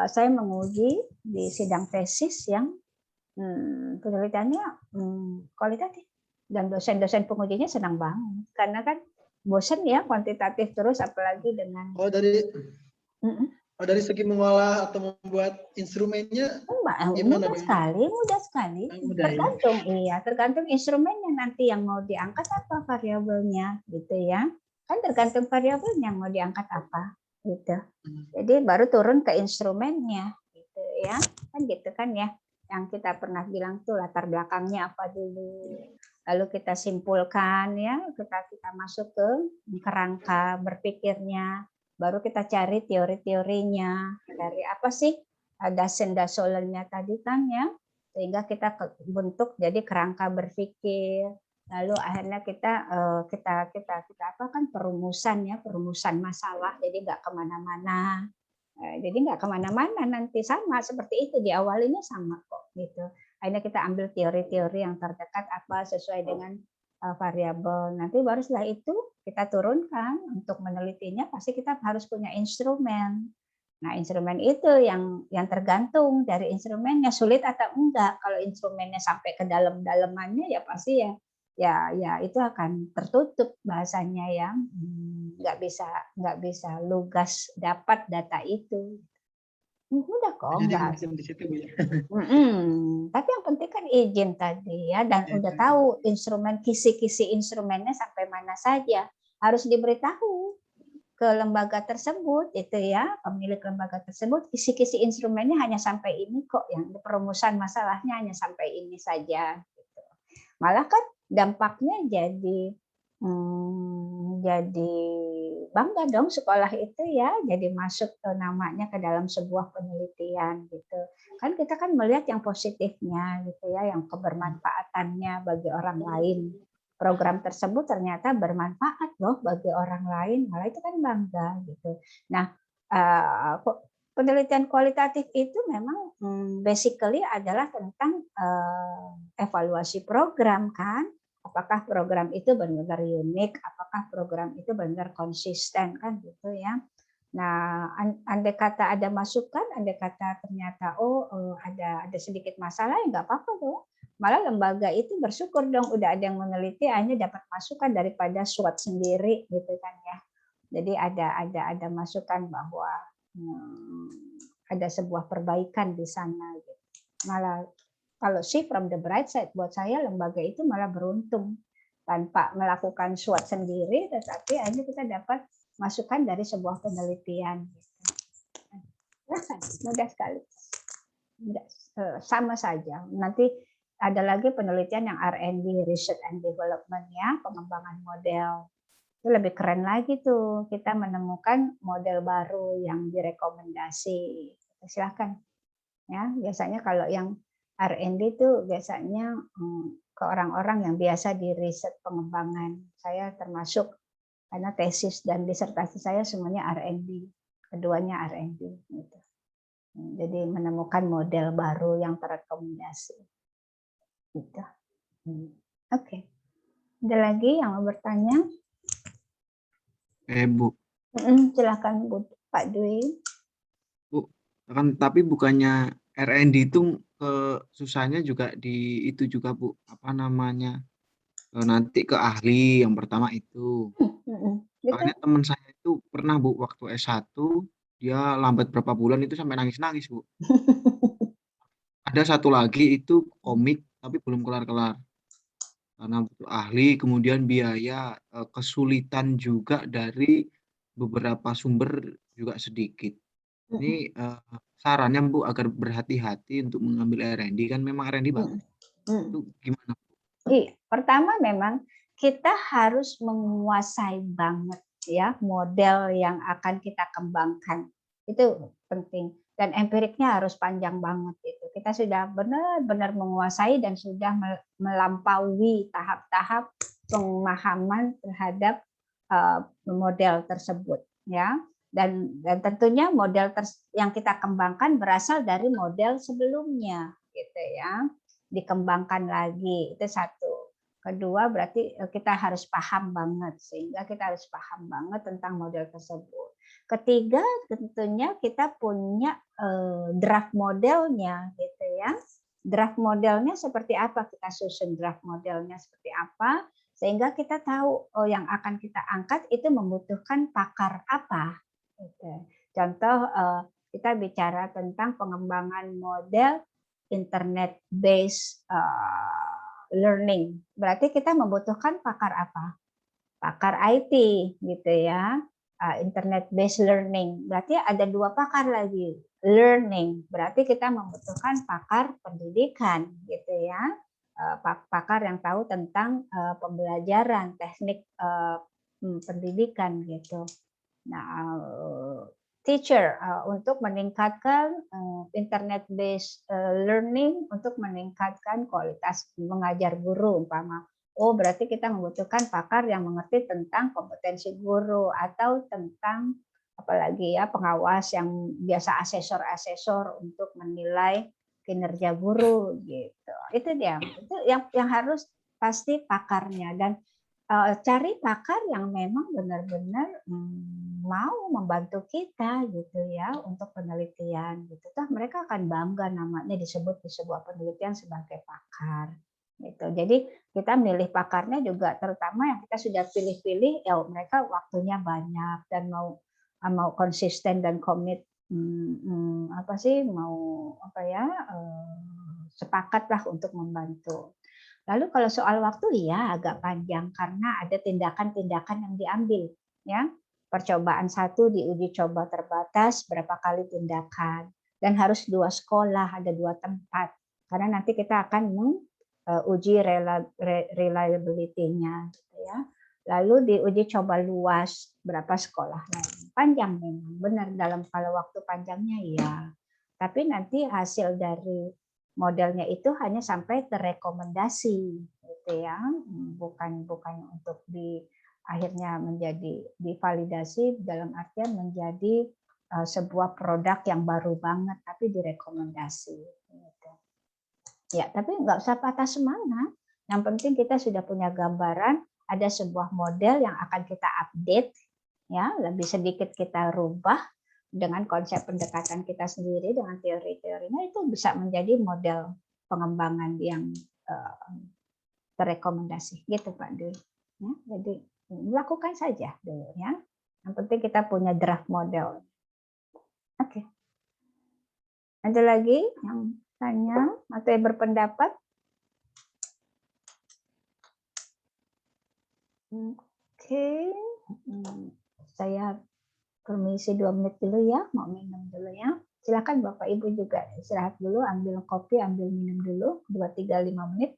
saya menguji di sidang tesis yang penelitiannya kualitatif, dan dosen-dosen pengujinya senang banget karena kan bosen ya kuantitatif terus, apalagi dengan dari segi mengolah atau membuat instrumennya mudah sekali. Tergantung instrumennya nanti yang mau diangkat apa variabelnya gitu ya, kan tergantung variabelnya mau diangkat apa gitu. Jadi baru turun ke instrumennya gitu ya, kan gitu kan ya. Yang kita pernah bilang tuh latar belakangnya apa dulu, lalu kita simpulkan ya, kita masuk ke kerangka berpikirnya, baru kita cari teori-teorinya dari apa sih dasen-dasolennya tadi kan ya, sehingga kita bentuk jadi kerangka berpikir, lalu akhirnya kita apa kan perumusan masalah, jadi nggak kemana-mana. Jadi nggak kemana-mana nanti, sama seperti itu di awalnya sama kok gitu. Akhirnya kita ambil teori-teori yang terdekat apa sesuai dengan variabel. Nanti baru setelah itu kita turunkan untuk menelitinya, pasti kita harus punya instrumen. Nah, instrumen itu yang tergantung dari instrumennya sulit atau enggak. Kalau instrumennya sampai ke dalam-dalamannya ya pasti ya itu akan tertutup bahasanya ya, nggak bisa lugas dapat data itu. Udah kok, enggak. Di situ, Bu, ya. Tapi yang penting kan izin tadi ya, dan udah tahu instrumen, kisi-kisi instrumennya sampai mana saja, harus diberitahu ke lembaga tersebut itu ya, pemilik lembaga tersebut, kisi-kisi instrumennya hanya sampai ini kok, yang perumusan masalahnya hanya sampai ini saja gitu. Malah kan dampaknya jadi bangga dong sekolah itu ya, jadi masuk namanya ke dalam sebuah penelitian gitu. Kan kita kan melihat yang positifnya gitu ya, yang kebermanfaatannya bagi orang lain. Program tersebut ternyata bermanfaat loh bagi orang lain, malah itu kan bangga gitu. Nah, penelitian kualitatif itu memang basically adalah tentang evaluasi program kan. Apakah program itu benar-benar unik, apakah program itu benar konsisten kan gitu ya. Nah, andai kata ada masukan, andai kata ternyata ada sedikit masalah, ya nggak apa-apa dong. Malah lembaga itu bersyukur dong udah ada yang meneliti, hanya dapat masukan daripada SWOT sendiri gitu kan ya. Jadi ada masukan bahwa ada sebuah perbaikan di sana gitu. Malah kalau see from the bright side, buat saya lembaga itu malah beruntung tanpa melakukan SWOT sendiri, tetapi akhirnya kita dapat masukan dari sebuah penelitian. Mudah sekali, sama saja. Nanti ada lagi penelitian yang R&D, Research and Development ya, pengembangan model. Itu lebih keren lagi tuh, kita menemukan model baru yang direkomendasi. Silakan. Ya, biasanya kalau yang R&D itu biasanya ke orang-orang yang biasa di riset pengembangan. Saya termasuk karena tesis dan disertasi saya semuanya R&D, keduanya R&D. Gitu. Jadi menemukan model baru yang terekomendasi. Gitu. Oke. Ada lagi yang mau bertanya? Bu. Silakan Bu, Pak Dwi. Bu, kan tapi bukannya R&D itu susahnya juga di itu juga Bu, apa namanya? Nanti ke ahli yang pertama itu. Soalnya teman saya itu pernah Bu waktu S1 dia lambat berapa bulan itu sampai nangis-nangis Bu. Ada satu lagi itu komik tapi belum kelar-kelar. Karena butuh ahli, kemudian biaya, kesulitan juga dari beberapa sumber juga sedikit. Ini sarannya Bu agar berhati-hati untuk mengambil R&D, kan memang R&D bagus. Itu gimana Bu? Pertama memang kita harus menguasai banget ya model yang akan kita kembangkan. Itu penting. Dan empiriknya harus panjang banget itu. Kita sudah benar-benar menguasai dan sudah melampaui tahap-tahap pemahaman terhadap model tersebut ya. Dan tentunya model yang kita kembangkan berasal dari model sebelumnya gitu ya. Dikembangkan lagi, itu satu. Kedua berarti kita harus paham banget, sehingga kita harus paham banget tentang model tersebut. Ketiga tentunya kita punya draft modelnya gitu ya. Draft modelnya seperti apa, kita susun draft modelnya seperti apa, sehingga kita tahu yang akan kita angkat itu membutuhkan pakar apa. Gitu. Contoh kita bicara tentang pengembangan model internet based learning. Berarti kita membutuhkan pakar apa? Pakar IT gitu ya. Internet based learning. Berarti ada dua pakar lagi. Learning. Berarti kita membutuhkan pakar pendidikan gitu ya. Pakar yang tahu tentang pembelajaran, teknik pendidikan gitu. Nah, teacher untuk meningkatkan internet based learning, untuk meningkatkan kualitas mengajar guru umpama. Oh, berarti kita membutuhkan pakar yang mengerti tentang kompetensi guru atau tentang apalagi ya pengawas yang biasa asesor-asesor untuk menilai kinerja guru gitu. Itu dia. Itu yang harus pasti pakarnya, dan cari pakar yang memang benar-benar mau membantu kita gitu ya untuk penelitian gitu. Toh mereka akan bangga namanya disebut di sebuah penelitian sebagai pakar gitu. Jadi kita milih pakarnya juga terutama yang kita sudah pilih-pilih ya mereka waktunya banyak dan mau konsisten dan komit apa sih mau apa ya sepakat lah untuk membantu. Lalu kalau soal waktu ya agak panjang karena ada tindakan-tindakan yang diambil ya. Percobaan 1 diuji coba terbatas, berapa kali tindakan, dan harus 2 sekolah, ada 2 tempat. Karena nanti kita akan menguji reliability-nya gitu ya. Lalu diuji coba luas, berapa sekolah lain. Panjang memang, benar dalam kalau waktu panjangnya ya. Tapi nanti hasil dari modelnya itu hanya sampai terrekomendasi gitu ya, bukan untuk akhirnya menjadi divalidasi dalam artian menjadi sebuah produk yang baru banget, tapi direkomendasi gitu. Ya, tapi nggak usah patah semangat, yang penting kita sudah punya gambaran ada sebuah model yang akan kita update ya, lebih sedikit kita rubah dengan konsep pendekatan kita sendiri, dengan teori-teorinya, itu bisa menjadi model pengembangan yang terrekomendasi gitu Pak Dwi. Ya, jadi lakukan saja dulu ya. Yang penting kita punya draft model. Oke. Ada lagi yang tanya atau yang berpendapat? Oke. Saya permisi 2 menit dulu ya, mau minum dulu ya. Silakan Bapak Ibu juga istirahat dulu, ambil kopi, ambil minum dulu, 2, 3, 5 menit.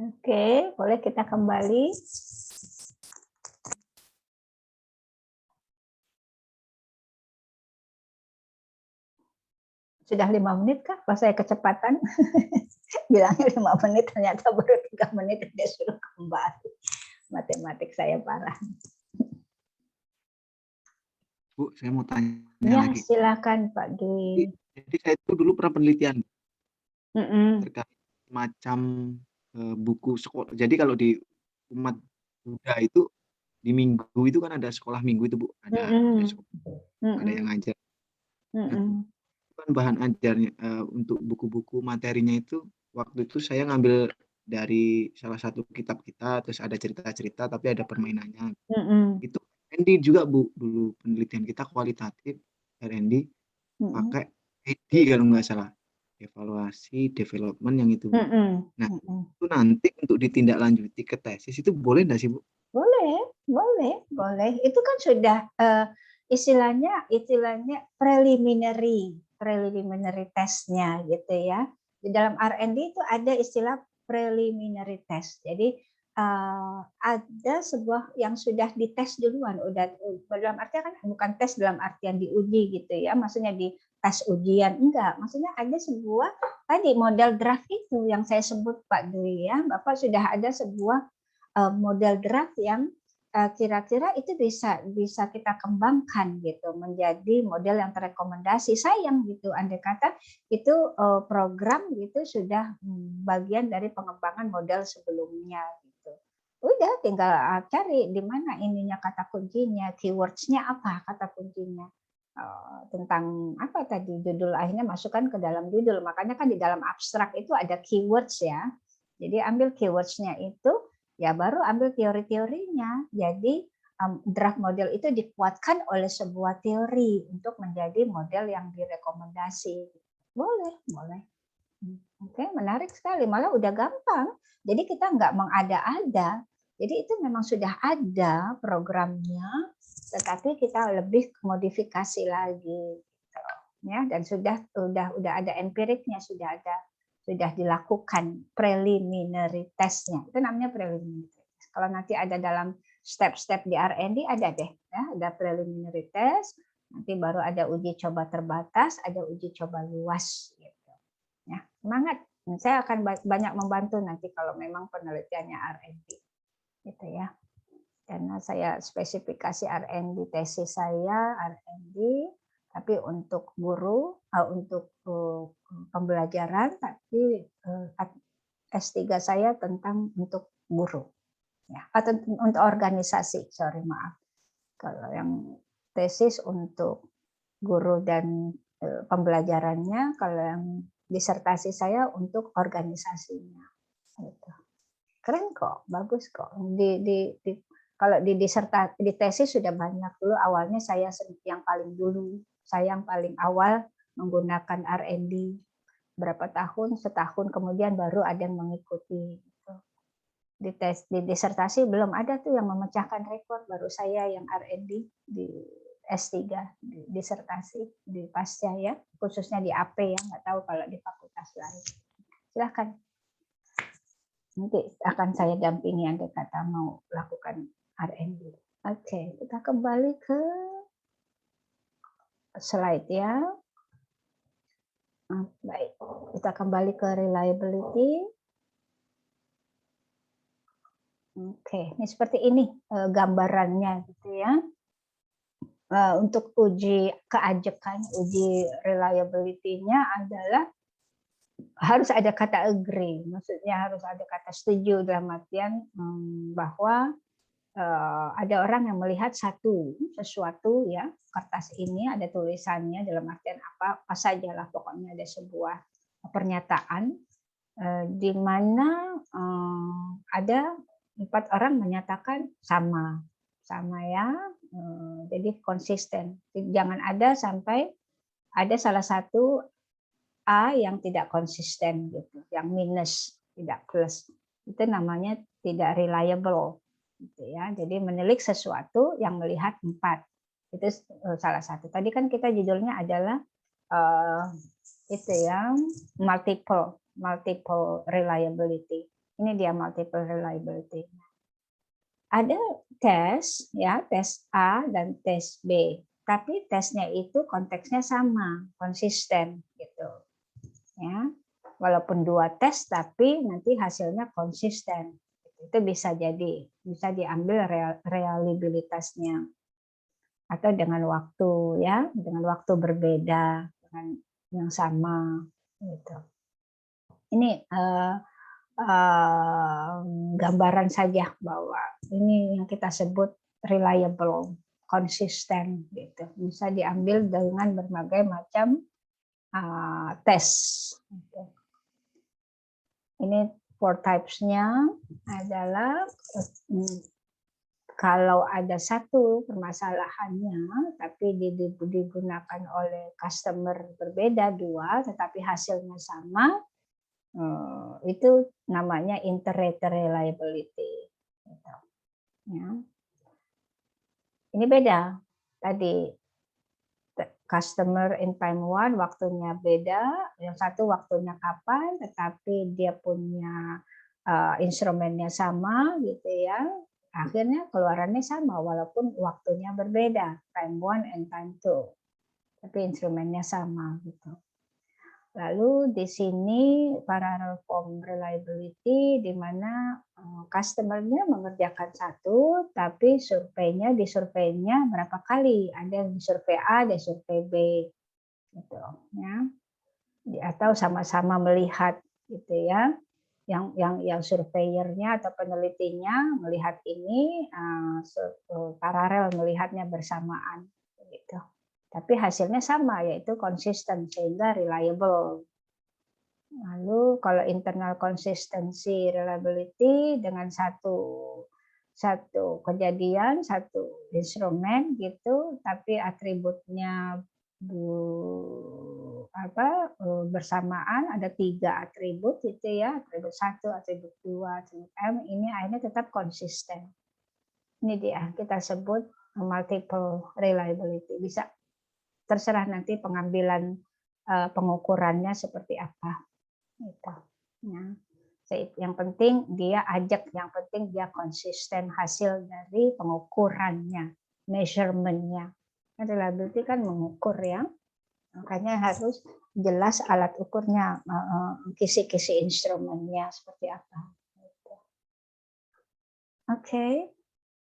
Oke, boleh kita kembali. Sudah 5 menit kah? Pas saya kecepatan. Bilangnya 5 menit, ternyata baru 3 menit dia suruh kembali. Matematik saya parah. Bu, saya mau tanya Ya, lagi. silakan Pak Dwi. Jadi saya itu dulu pernah penelitian terkait macam buku sekolah. Jadi kalau di umat Buddha itu di minggu itu kan ada sekolah minggu itu Bu, ada sekolah, ada yang ngajar. Nah, kan bahan ajarnya untuk buku-buku materinya itu waktu itu saya ngambil dari salah satu kitab kita, terus ada cerita-cerita tapi ada permainannya. Itu R&D juga Bu, dulu penelitian kita kualitatif R&D pakai ED kalau nggak salah, evaluasi development yang itu Bu. Nah itu nanti untuk ditindaklanjuti ke tesis itu boleh nggak sih Bu? Boleh. Itu kan sudah istilahnya preliminary testnya gitu ya. Di dalam R&D itu ada istilah preliminary test. Jadi ada sebuah yang sudah dites duluan, udah dalam artian kan bukan tes dalam artian diuji gitu ya, maksudnya di tes ujian enggak, maksudnya ada sebuah tadi model draft itu yang saya sebut Pak Dwi ya, Bapak sudah ada sebuah model draft yang kira-kira itu bisa kita kembangkan gitu menjadi model yang terrekomendasi. Sayang gitu andai kata itu program gitu sudah bagian dari pengembangan model sebelumnya gitu. Udah tinggal cari di mana ininya kata kuncinya, keywords-nya apa kata kuncinya. Tentang apa tadi judul akhirnya masukkan ke dalam judul. Makanya kan di dalam abstrak itu ada keywords ya. Jadi ambil keywords-nya itu ya baru ambil teori-teorinya. Jadi draft model itu dikuatkan oleh sebuah teori untuk menjadi model yang direkomendasi. Boleh. Oke, menarik sekali. Malah udah gampang. Jadi kita nggak mengada-ada. Jadi itu memang sudah ada programnya, tetapi kita lebih modifikasi lagi. Ya, dan sudah ada empiriknya, sudah dilakukan preliminary testnya. Itu namanya preliminary test. Kalau nanti ada dalam step-step di R&D ada deh, ya, ada preliminary test, nanti baru ada uji coba terbatas, ada uji coba luas gitu. Ya, semangat. Saya akan banyak membantu nanti kalau memang penelitiannya R&D. Gitu ya. Karena saya spesifikasi R&D tesis saya R&D tapi untuk guru, untuk pembelajaran, tapi S3 saya tentang untuk guru, ya, atau untuk organisasi, maaf. Kalau yang tesis untuk guru dan pembelajarannya, kalau yang disertasi saya untuk organisasinya. Gitu. Keren kok, bagus kok. Kalau di tesis sudah banyak dulu. Awalnya saya yang paling awal menggunakan R&D berapa tahun, setahun kemudian baru ada yang mengikuti. Di disertasi belum ada tuh yang memecahkan rekor, baru saya yang R&D di S3 di disertasi di pasca ya, khususnya di AP ya, nggak tahu kalau di fakultas lain. Silahkan. Nanti akan saya dampingi andai kata mau lakukan R&D. Oke, kita kembali ke slide ya. Baik, kita kembali ke reliability. Oke, ini seperti ini gambarannya gitu ya. Untuk uji keajekan, uji reliability-nya adalah harus ada kata agree, maksudnya harus ada kata setuju dalam artian bahwa ada orang yang melihat sesuatu ya, kertas ini ada tulisannya dalam artian apa sajalah, pokoknya ada sebuah pernyataan di mana ada 4 orang menyatakan sama ya, jadi konsisten, jangan ada sampai ada salah satu A yang tidak konsisten gitu, yang minus, tidak plus, itu namanya tidak reliable. Gitu ya. Jadi menilik sesuatu yang melihat 4 itu salah satu. Tadi kan kita judulnya adalah itu yang multiple reliability. Ini dia multiple reliability. Ada tes, ya, tes A dan tes B. Tapi tesnya itu konteksnya sama, konsisten gitu. Ya. Walaupun 2 tes tapi nanti hasilnya konsisten. Itu bisa diambil reliabilitasnya. Atau dengan waktu, ya, dengan waktu berbeda dengan yang sama gitu. Ini gambaran saja bahwa ini yang kita sebut reliable, konsisten gitu. Bisa diambil dengan berbagai macam tes. Gitu. Ini 4 types-nya adalah kalau ada satu permasalahannya tapi digunakan oleh customer berbeda 2 tetapi hasilnya sama, itu namanya integrated reliability. Ya. Ini beda. Tadi customer in time 1 waktunya beda, yang satu waktunya kapan, tetapi dia punya instrumennya sama gitu ya. Akhirnya keluarannya sama walaupun waktunya berbeda, time 1 and time 2. Tapi instrumennya sama gitu. Lalu di sini parallel form reliability di mana customer-nya mengerjakan satu, tapi di surveinya berapa kali? Ada yang di survei A, ada survei B, gitu ya. Atau sama-sama melihat, gitu ya. Yang surveyornya atau penelitinya melihat ini, paralel melihatnya bersamaan, gitu. Tapi hasilnya sama, yaitu konsisten sehingga reliable. Lalu kalau internal consistency reliability dengan satu kejadian, satu instrumen gitu, tapi atributnya bersamaan, ada 3 atribut gitu ya, atribut 1, atribut 2, atribut M, ini akhirnya tetap konsisten. Ini dia kita sebut multiple reliability. Bisa terserah nanti pengambilan pengukurannya seperti apa. Gitu. Ya. Yang penting dia yang penting dia konsisten hasil dari pengukurannya, measurement-nya. Reliability kan mengukur ya, makanya harus jelas alat ukurnya, kisi-kisi instrumennya seperti apa. Gitu. Oke.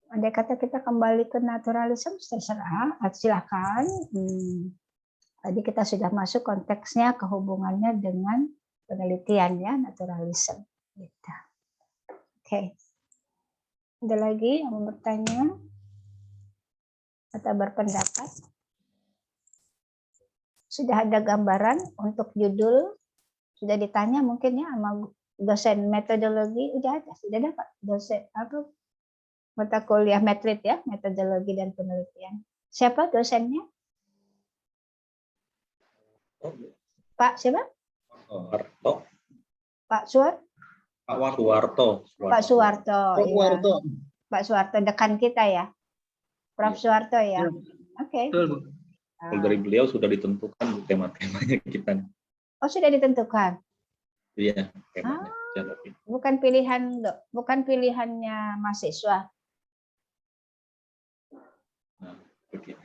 Andai kata kita kembali ke naturalism, terserah, silakan. Tadi kita sudah masuk konteksnya, kehubungannya dengan penelitian ya, naturalism. Gitu. Oke. Ada lagi yang mau bertanya atau berpendapat? Sudah ada gambaran untuk judul? Sudah ditanya mungkin ya sama dosen metodologi? Sudah dapat dosen apa? Mata kuliah metrit ya, metodologi dan penelitian. Siapa dosennya? Pak siapa? Suwarto. Pak Suwar? Pak Suwarto. Pak Suwarto. Iya. Pak Suwarto dekan kita ya. Prof. Suwarto ya. Oke. Kalau dari beliau sudah ditentukan tema-temanya kita. Oh, sudah ditentukan. Iya, temanya. Bukan pilihannya mahasiswa. Nah, begitu.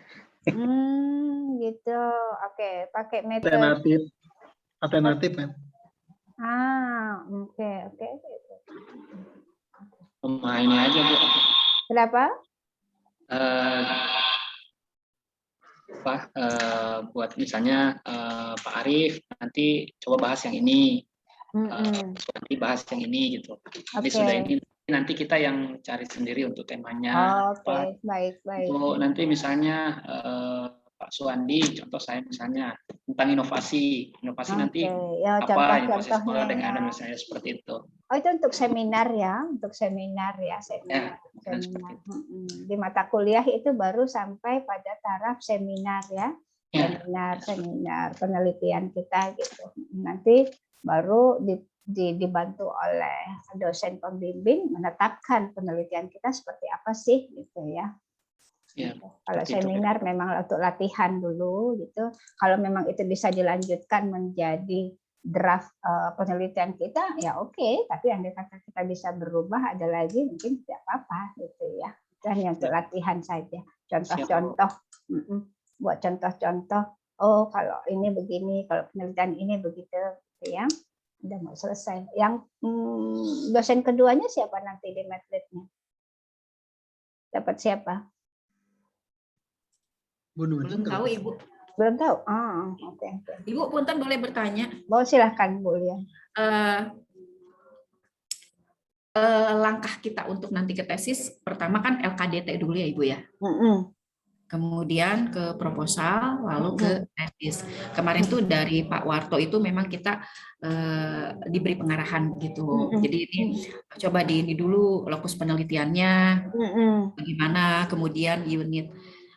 Gitu. Oke, pakai metode alternatif kan. Oke. Ini aja Bu. Kenapa? Buat misalnya Pak Arief nanti coba bahas yang ini, nanti bahas yang ini gitu. Jadi sudah ini nanti kita yang cari sendiri untuk temanya. Oke, baik. Untuk nanti misalnya Pak Suwandi, contoh saya misalnya tentang inovasi nanti ya, apa inovasi sekolah dengan misalnya seperti itu. Oh, itu untuk seminar ya, seminar. Di mata kuliah itu baru sampai pada taraf seminar ya, seminar penelitian kita gitu. Nanti baru dibantu oleh dosen pembimbing menetapkan penelitian kita seperti apa sih gitu ya. Kalau seminar memang untuk latihan dulu gitu. Kalau memang itu bisa dilanjutkan menjadi draft penelitian kita ya oke, tapi andai kata kita bisa berubah ada lagi mungkin tidak apa-apa gitu ya. Itu hanya untuk latihan saja, contoh-contoh, buat contoh-contoh. Oh kalau ini begini, kalau penelitian ini begitu, gitu ya. Udah mau selesai. Yang dosen keduanya siapa nanti di Medlitnya? Dapat siapa? Belum tahu Ibu. Belum tahu. Oke. Ibu punten boleh bertanya? Boleh, silahkan Bu Lia. Langkah kita untuk nanti ke tesis, pertama kan LKDT dulu ya Ibu ya. Kemudian ke proposal, lalu ke tesis. Kemarin tuh dari Pak Warto itu memang kita diberi pengarahan gitu. Jadi ini coba ini dulu lokus penelitiannya, bagaimana, kemudian unit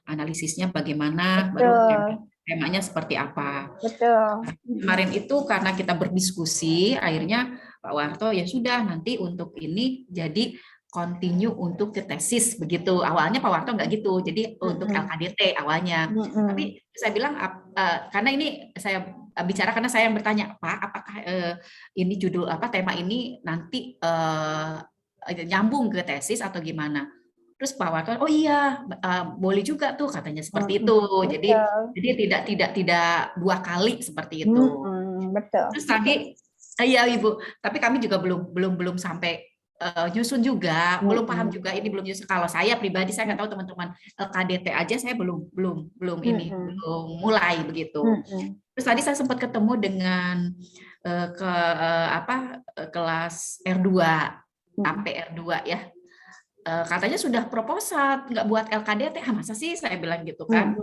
analisisnya bagaimana, baru temanya seperti apa. Betul. Kemarin itu karena kita berdiskusi, akhirnya Pak Warto ya sudah nanti untuk ini jadi continue untuk ke tesis begitu. Awalnya Pak Warto nggak gitu, jadi untuk LKDT awalnya. Tapi saya bilang karena ini saya bicara karena saya yang bertanya, Pak, apakah ini judul apa tema ini nanti nyambung ke tesis atau gimana? Terus Pak Warto, oh iya boleh juga tuh katanya seperti itu. Jadi tidak dua kali seperti itu. Betul. Terus tadi iya Ibu, tapi kami juga belum sampai nyusun juga, belum paham juga ini belum nyusun. Kalau saya pribadi saya nggak tahu teman-teman KDT aja saya belum mulai begitu. Terus tadi saya sempat ketemu dengan kelas R2 sampai R2 ya. Katanya sudah proposal, nggak buat LKDT. Masa sih saya bilang gitu kan.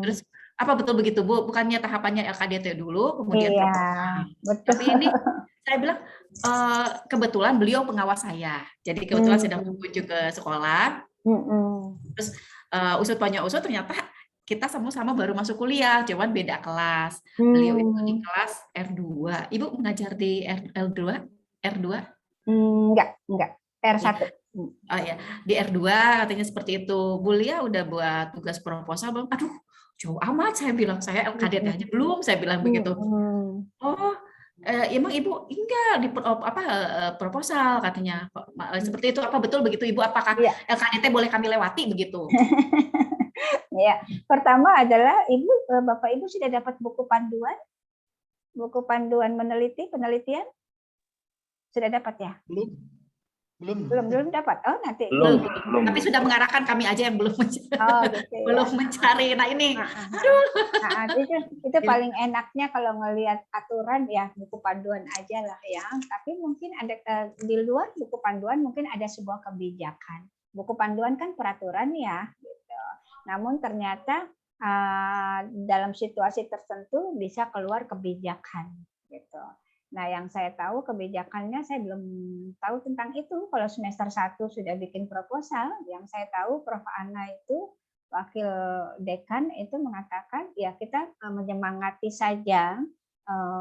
Terus apa betul begitu Bu? Bukannya tahapannya LKDT dulu, kemudian proposal. Betul. Tapi ini saya bilang kebetulan beliau pengawas saya. Jadi kebetulan sedang berkunjung ke sekolah. Terus usut punya usut ternyata kita sama-sama baru masuk kuliah, cuman beda kelas. Beliau itu di kelas R2. Ibu mengajar di R2? Enggak. R1. Oh ya, di R2 katanya seperti itu. Bu Lia udah buat tugas proposal belum? Aduh, jauh amat saya bilang. Saya LKDT aja belum, saya bilang begitu. Oh, emang Ibu enggak di proposal katanya. Seperti itu apa betul begitu Ibu? Apakah LKDT boleh kami lewati begitu? Ya, pertama adalah Bapak Ibu sudah dapat buku panduan? Buku panduan penelitian? Sudah dapat ya? Belum dapat. Oh, nanti. Belum. Tapi sudah mengarahkan kami aja yang belum gitu ya. belum mencari. Nah, ini. Itu paling enaknya kalau ngelihat aturan ya buku panduan aja lah ya. Tapi mungkin ada di luar buku panduan mungkin ada sebuah kebijakan. Buku panduan kan peraturan ya gitu. Namun ternyata dalam situasi tertentu bisa keluar kebijakan gitu. Nah, yang saya tahu kebijakannya saya belum tahu tentang itu. Kalau semester 1 sudah bikin proposal, yang saya tahu Prof. Ana itu wakil dekan itu mengatakan ya kita menyemangati saja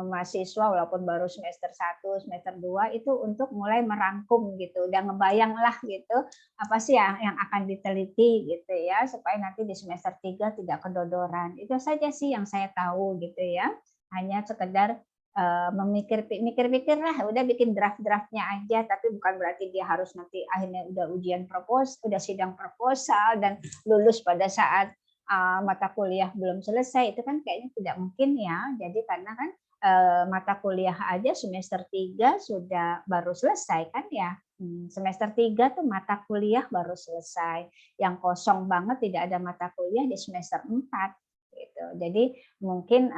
mahasiswa walaupun baru semester 1, semester 2 itu untuk mulai merangkum gitu. Udah ngebayang lah gitu apa sih yang akan diteliti gitu ya supaya nanti di semester 3 tidak kedodoran. Itu saja sih yang saya tahu gitu ya. Hanya sekedar mikir-mikir lah, udah bikin draft-draftnya aja, tapi bukan berarti dia harus nanti akhirnya udah udah sidang proposal dan lulus pada saat mata kuliah belum selesai. Itu kan kayaknya tidak mungkin ya. Jadi karena kan mata kuliah aja semester 3 sudah baru selesai kan ya. Semester 3 tuh mata kuliah baru selesai. Yang kosong banget tidak ada mata kuliah di semester 4. Gitu. Jadi mungkin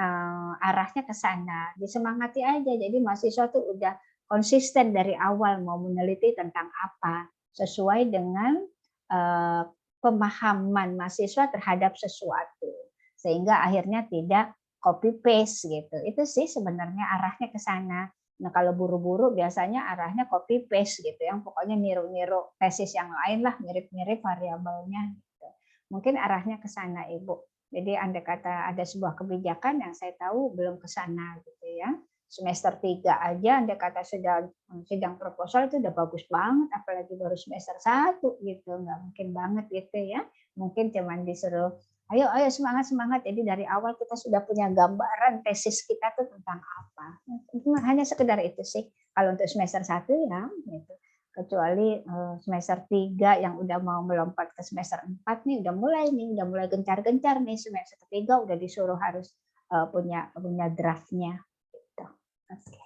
arahnya ke sana, disemangati aja. Jadi mahasiswa tuh udah konsisten dari awal mau meneliti tentang apa sesuai dengan pemahaman mahasiswa terhadap sesuatu, sehingga akhirnya tidak copy paste gitu. Itu sih sebenarnya arahnya ke sana. Nah kalau buru-buru biasanya arahnya copy paste gitu, yang pokoknya niru-niru tesis yang lain lah, mirip-mirip variabelnya. Gitu. Mungkin arahnya ke sana Ibu. Jadi andai kata ada sebuah kebijakan yang saya tahu belum ke sana gitu ya. semester 3 aja Anda kata sedang sidang proposal itu udah bagus banget, apalagi baru semester 1 gitu, nggak mungkin banget gitu ya. Mungkin cuman disuruh ayo semangat. Jadi dari awal kita sudah punya gambaran tesis kita tuh tentang apa. Hanya sekedar itu sih kalau untuk semester 1 ya gitu. Kecuali semester 3 yang udah mau melompat ke semester 4 nih udah mulai gencar-gencar nih, semester 3 udah disuruh harus punya draftnya gitu. Oke.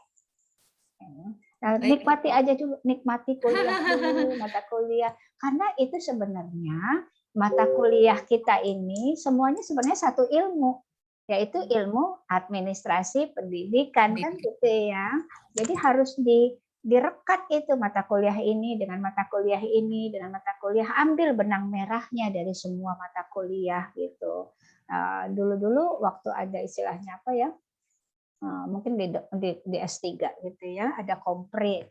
Nah, nikmati aja dulu, nikmati kuliah dulu, mata kuliah, karena itu sebenarnya mata kuliah kita ini semuanya sebenarnya satu ilmu, yaitu ilmu administrasi pendidikan kan gitu ya. Jadi harus direkat itu mata kuliah ini dengan mata kuliah ini dengan mata kuliah, ambil benang merahnya dari semua mata kuliah gitu. Dulu waktu ada istilahnya apa ya, mungkin di S3 gitu ya, ada kompre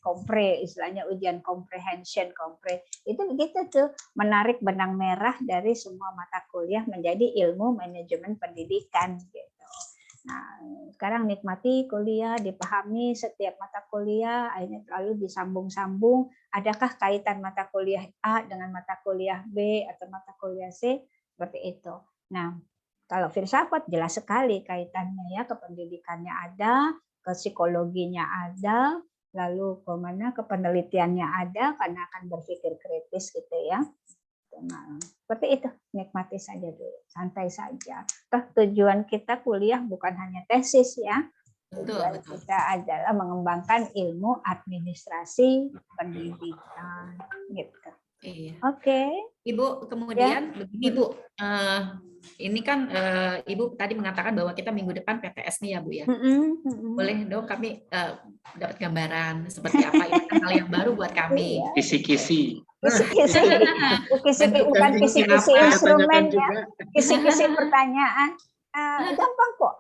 istilahnya ujian comprehension itu begitu tuh, menarik benang merah dari semua mata kuliah menjadi ilmu manajemen pendidikan gitu. Nah, sekarang nikmati kuliah, dipahami setiap mata kuliah, akhirnya lalu disambung-sambung, adakah kaitan mata kuliah A dengan mata kuliah B atau mata kuliah C, seperti itu. Nah, kalau filsafat jelas sekali kaitannya ya, ke pendidikannya ada, ke psikologinya ada, lalu ke penelitiannya ada, karena akan berpikir kritis gitu ya. Nah, seperti itu, nikmati saja dulu, santai saja. Tujuan kita kuliah bukan hanya tesis ya, tujuan kita adalah mengembangkan ilmu administrasi pendidikan gitu. Iya. Oke. Ibu, kemudian begini Bu, ini kan Ibu tadi mengatakan bahwa kita minggu depan PTS nih ya Bu ya. Boleh dong kami dapat gambaran seperti apa, ini kan hal yang baru buat kami. Kisi-kisi. Bukan kisi-kisi instrumen ya, kisi-kisi pertanyaan. Gampang kok.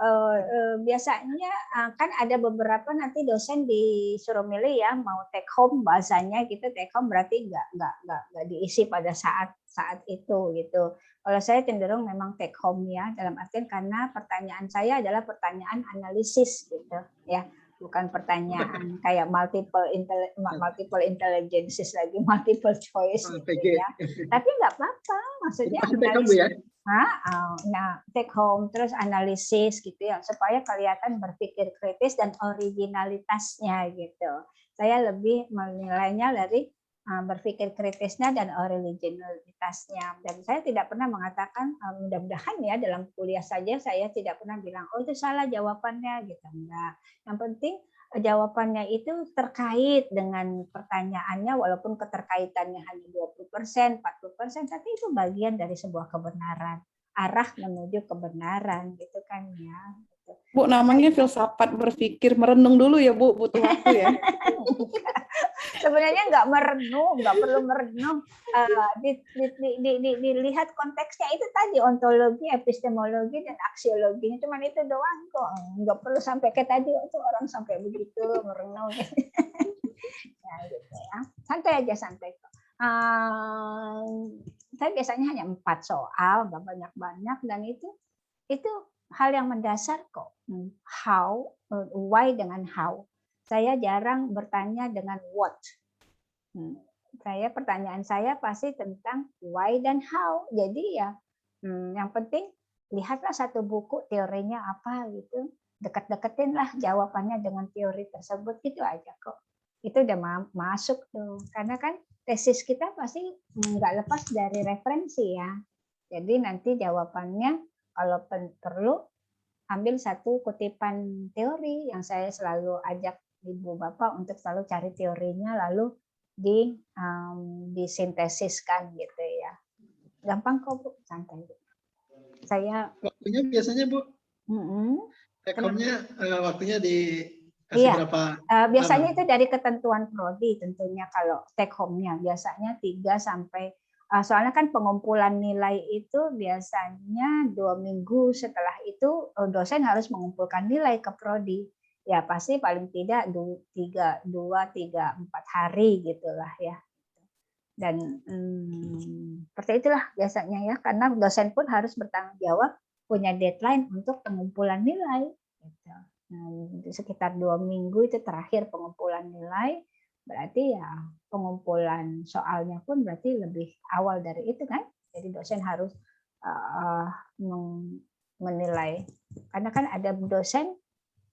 Biasanya kan ada beberapa nanti dosen disuruh milih ya, mau take home bahasanya gitu. Take home berarti nggak diisi pada saat itu gitu. Kalau saya cenderung memang take home ya, dalam artian karena pertanyaan saya adalah pertanyaan analisis gitu ya, bukan pertanyaan kayak multiple intelligences lagi, multiple choice gitu ya. Tapi nggak apa-apa, maksudnya analisis. Nah, take home terus analisis gitu ya, supaya kelihatan berpikir kritis dan originalitasnya gitu. Saya lebih menilainya dari berpikir kritisnya dan originalitasnya. Dan saya tidak pernah mengatakan, mudah-mudahan ya dalam kuliah saja saya tidak pernah bilang, oh itu salah jawabannya gitu, enggak. Yang penting jawabannya itu terkait dengan pertanyaannya, walaupun keterkaitannya hanya 20%, 40%, tapi itu bagian dari sebuah kebenaran, arah menuju kebenaran gitu kan ya. Bu, namanya filsafat berpikir, merenung dulu ya Bu, butuh waktu ya. Sebenarnya nggak merenung, nggak perlu merenung. Dilihat konteksnya itu tadi, ontologi, epistemologi, dan aksiologinya. Cuman itu doang kok. Nggak perlu sampai kayak tadi, itu orang sampai begitu merenung. Ya, gitu ya. Santai aja, santai kok. Saya biasanya hanya 4 soal, nggak banyak-banyak, dan itu hal yang mendasar kok. How, why dengan how. Saya jarang bertanya dengan what. Pertanyaan saya pasti tentang why dan how. Jadi ya yang penting lihatlah satu buku teorinya apa gitu. Dekat-deketin lah jawabannya dengan teori tersebut, gitu aja kok. Itu udah masuk tuh. Karena kan tesis kita pasti nggak lepas dari referensi ya. Jadi nanti jawabannya kalau perlu ambil satu kutipan teori yang saya selalu ajak Ibu Bapak untuk selalu cari teorinya lalu disintesiskan gitu ya. Gampang kok Bu, santai. Saya waktunya biasanya Bu. Take-home-nya waktunya dikasih berapa? Biasanya itu dari ketentuan prodi tentunya kalau take home-nya biasanya 3 sampai soalnya kan pengumpulan nilai itu biasanya 2 minggu, setelah itu dosen harus mengumpulkan nilai ke prodi. Ya pasti paling tidak 2, 3, 4 hari gitulah ya. Dan seperti itulah biasanya ya, karena dosen pun harus bertanggung jawab, punya deadline untuk pengumpulan nilai. Gitu. Sekitar 2 minggu itu terakhir pengumpulan nilai, berarti ya pengumpulan soalnya pun berarti lebih awal dari itu kan. Jadi dosen harus menilai, karena kan ada dosen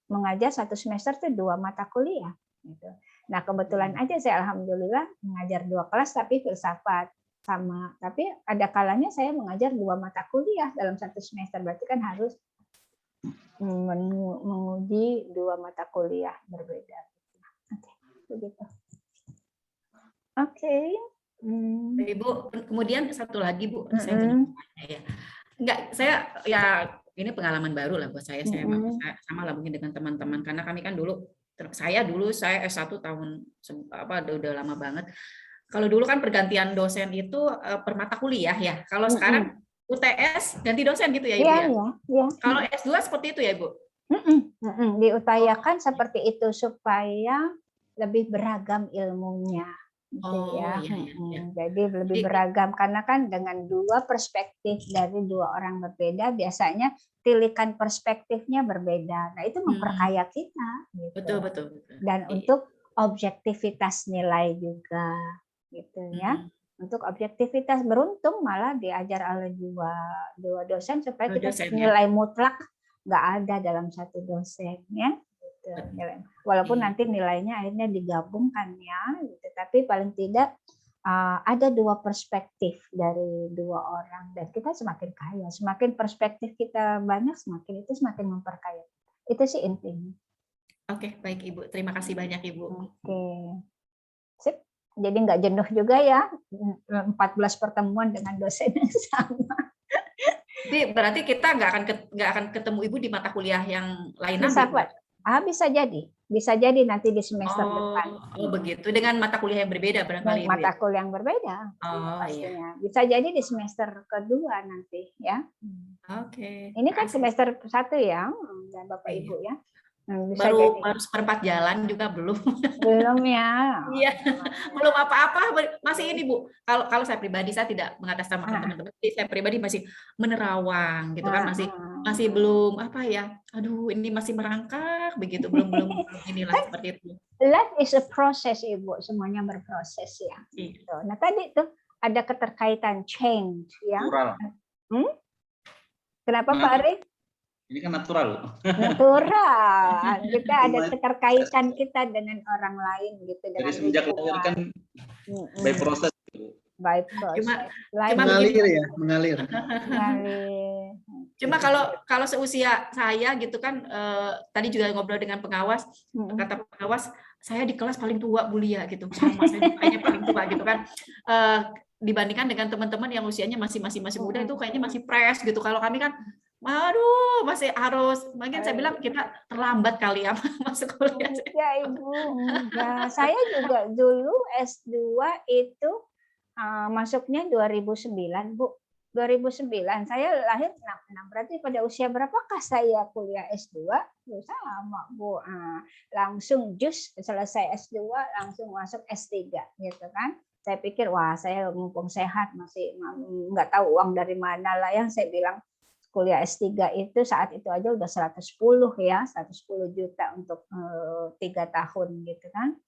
mengajar 1 semester itu 2 mata kuliah gitu. Nah kebetulan aja saya alhamdulillah mengajar 2 kelas tapi filsafat sama, tapi ada kalanya saya mengajar 2 mata kuliah dalam 1 semester, berarti kan harus menguji 2 mata kuliah berbeda. Oke, begitu. Oke. Ibu, kemudian satu lagi Bu, saya punya pertanyaan ya. Enggak, saya ya ini pengalaman baru lah buat saya. Saya sama lah mungkin dengan teman-teman, karena kami kan dulu saya S1 tahun udah lama banget. Kalau dulu kan pergantian dosen itu per mata kuliah ya. Kalau sekarang UTS ganti dosen gitu ya Ibu ya? Iya. Kalau S2 seperti itu ya Ibu? Diupayakan seperti itu supaya lebih beragam ilmunya. Gitu ya. Iya. Jadi lebih beragam, karena kan dengan 2 perspektif dari 2 orang berbeda, biasanya tilikan perspektifnya berbeda. Nah itu memperkaya kita. Gitu. Betul. Dan untuk objektivitas nilai juga, gitu ya. Untuk objektivitas, beruntung malah diajar oleh dua dosen supaya kita nilai mutlak nggak ada dalam 1 dosen ya. Walaupun nanti nilainya akhirnya digabungkan ya, gitu. Tapi paling tidak ada 2 perspektif dari 2 orang, dan kita semakin kaya, semakin perspektif kita banyak, semakin memperkaya. Itu sih intinya. Oke, baik Ibu, terima kasih banyak Ibu. Oke, sip. Jadi nggak jenuh juga ya 14 pertemuan dengan dosen yang sama. Jadi berarti kita nggak akan ketemu Ibu di mata kuliah yang lain nanti. Bisa jadi nanti di semester depan. Oh begitu, dengan mata kuliah yang berbeda barangkali. Mata kuliah yang berbeda. Iya. Bisa jadi di semester kedua nanti ya. Oke. Ini kan semester 1 ya, dan Bapak Ibu ya. Baru seperempat jalan juga belum. Belum ya. Iya, belum apa-apa. Masih ini Bu. Kalau saya pribadi, saya tidak mengatasnamakan teman-teman. Saya pribadi masih menerawang gitu kan, masih belum apa ya. Aduh, ini masih merangkak begitu, belum inilah seperti itu. Life is a process Ibu, semuanya berproses ya. Iya. Nah tadi tuh ada keterkaitan change ya. Kenapa Pak Arif? Ini kan natural. Natural. Kita ada keterkaitan kita dengan orang lain gitu. Jadi semenjak lahir kan by proses. By proses. Mengalir. Cuma kalau seusia saya gitu kan, tadi juga ngobrol dengan pengawas, kata pengawas, saya di kelas paling tua Bu Lia gitu. Sama saya kayaknya paling tua gitu kan. Dibandingkan dengan teman-teman yang usianya masih muda, itu kayaknya masih fresh gitu. Kalau kami kan aduh, masih harus, mungkin saya bilang kita terlambat kali ya masuk kuliah. Ya Ibu, enggak. Saya juga dulu S2 itu masuknya 2009 Bu. 2009, saya lahir 66, berarti pada usia berapakah saya kuliah S2? Sama Bu, langsung selesai S2, langsung masuk S3 gitu kan. Saya pikir, wah saya mumpung sehat, masih nggak tahu uang dari mana lah yang saya bilang, kuliah S3 itu saat itu aja udah 110 juta untuk 3 tahun gitu kan.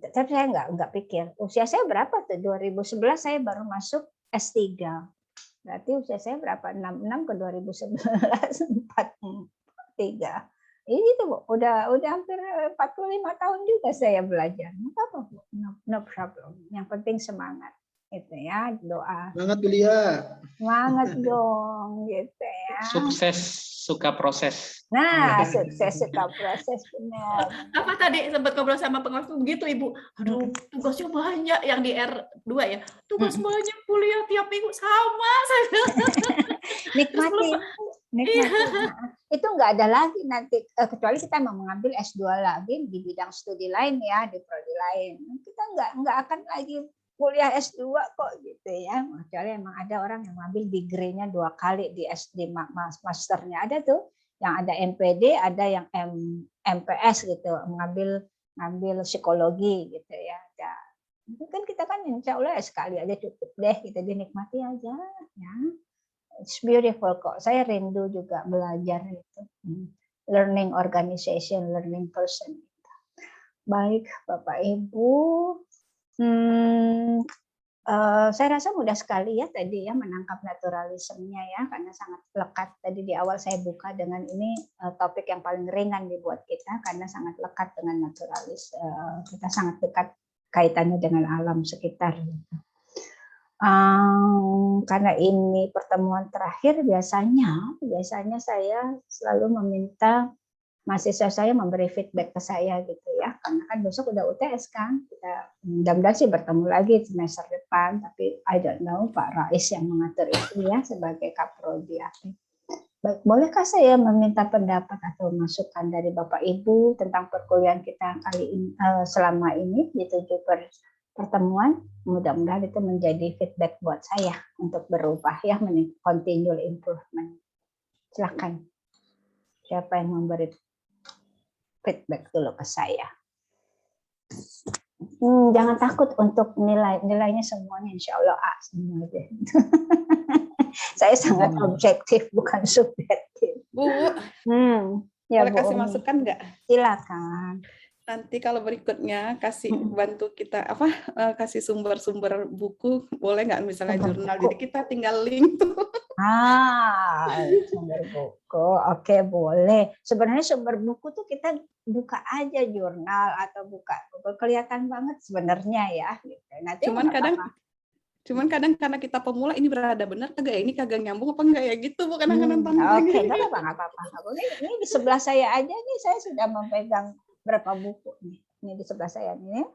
Tapi saya nggak pikir. Usia saya berapa tuh? 2011 saya baru masuk S3. Berarti usia saya berapa? 66 ke 2011 43. Ini tuh Bu, udah hampir 45 tahun juga saya belajar. Nggak apa-apa Bu, no problem. Yang penting semangat. Gitu ya, doa. Semangat kuliah. Semangat dong, gitu ya. Sukses suka proses. Nah, sukses suka proses, benar. Apa tadi sempat ngobrol sama pengawas begitu Ibu? Aduh, tugasnya banyak yang di R2 ya. Tugas banyak, kuliah tiap minggu sama saya. Nikmati. Itu nggak ada lagi nanti, kecuali kita mau mengambil S2 lagi di bidang studi lain ya, di prodi lain. Kita nggak akan lagi kuliah S2 kok gitu ya. Kecuali emang ada orang yang mengambil degree-nya 2 kali di SD masternya, ada tuh yang ada MPD, ada yang MPS gitu, ngambil psikologi gitu ya. Itu kan kita kan insya Allah sekali aja cukup deh, kita dinikmati aja ya. It's beautiful kok. Saya rindu juga belajar itu. learning organization, learning person. Baik, Bapak Ibu. Saya rasa mudah sekali ya tadi ya menangkap naturalismenya ya, karena sangat lekat. Tadi di awal saya buka dengan ini topik yang paling ringan dibuat kita karena sangat lekat dengan naturalis. Kita sangat dekat kaitannya dengan alam sekitar. Karena ini pertemuan terakhir, biasanya saya selalu meminta mahasiswa saya memberi feedback ke saya gitu ya, karena kan besok udah UTS kan, kita mudah-mudahan sih bertemu lagi semester depan, tapi I don't know Pak Rais yang mengatur itu ya sebagai Kaprodi aktif. Baik, bolehkah saya meminta pendapat atau masukan dari Bapak Ibu tentang perkuliahan kita kali ini selama ini di 7 pertemuan? Mudah-mudahan itu menjadi feedback buat saya untuk berubah ya, continual improvement. Silakan. Siapa yang memberi feedback dulu ke saya? Jangan takut untuk nilainya semuanya insya Allah A semua aja. Saya sangat objektif bukan subjektif. Bu, ya, boleh Bu kasih Umi. masukan nggak? Silakan. Nanti kalau berikutnya kasih bantu kita kasih sumber-sumber buku, boleh nggak misalnya Sumber jurnal, buku. jadi kita tinggal link tuh. Sumber buku. Oke, boleh. Sebenarnya sumber buku tuh kita buka aja jurnal atau buka kelihatan banget sebenarnya ya. Gitu. Nanti Cuman kadang karena kita pemula ini berada benar kagak ya, ini kagak nyambung apa enggak ya gitu, bukan kadang-kadang. Oke, nggak apa-apa. Ini di sebelah saya aja nih, saya sudah memegang berapa buku nih. Ini di sebelah saya nih.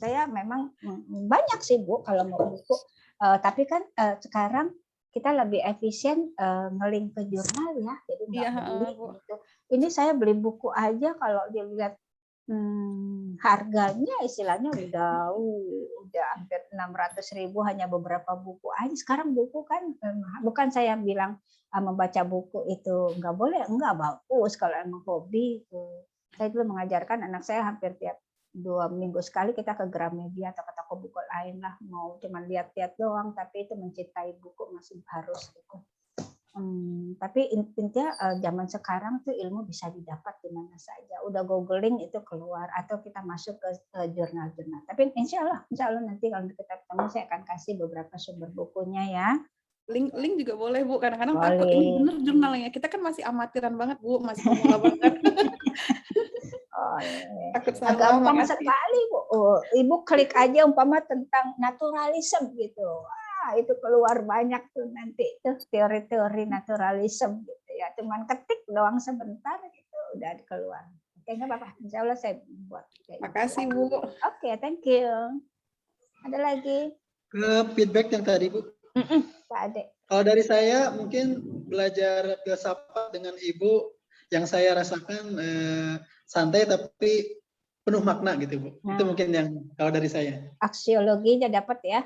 Saya memang banyak sih Bu kalau mau buku. Tapi kan sekarang kita lebih efisien ngelink ke jurnal ya. Jadi nggak beli gitu. Ini saya beli buku aja kalau dilihat harganya istilahnya udah hampir 600.000 hanya beberapa buku aja. Sekarang buku kan bukan saya bilang membaca buku itu nggak boleh, enggak, bagus kalau emang hobi. Saya dulu mengajarkan anak saya hampir tiap 2 minggu sekali kita ke Gramedia atau ke toko buku lain lah, mau cuma lihat-lihat doang, tapi itu mencintai buku masih harus gitu. Tapi intinya zaman sekarang tuh ilmu bisa didapat di mana saja. Udah googling itu keluar atau kita masuk ke jurnal-jurnal. Tapi insya Allah nanti kalau kita ketemu saya akan kasih beberapa sumber bukunya ya. Link juga boleh Bu. Kadang-kadang takut ini bener jurnalnya. Kita kan masih amatiran banget Bu, masih pemula banget. Takut salah. Gampang sekali Bu. Ibu klik aja umpama tentang naturalisme gitu. Itu keluar banyak tuh nanti tuh teori-teori naturalisme gitu ya. Cuman ketik doang sebentar gitu udah keluar. Oke, nggak apa-apa. Insya Allah saya buat. Makasih Bu. Oke, thank you. Ada lagi? Ke feedback yang tadi Bu. Pak Ade. Kalau dari saya mungkin belajar filsafat dengan Ibu yang saya rasakan santai tapi penuh makna gitu Bu. Itu mungkin yang kalau dari saya. Aksiologinya dapat ya.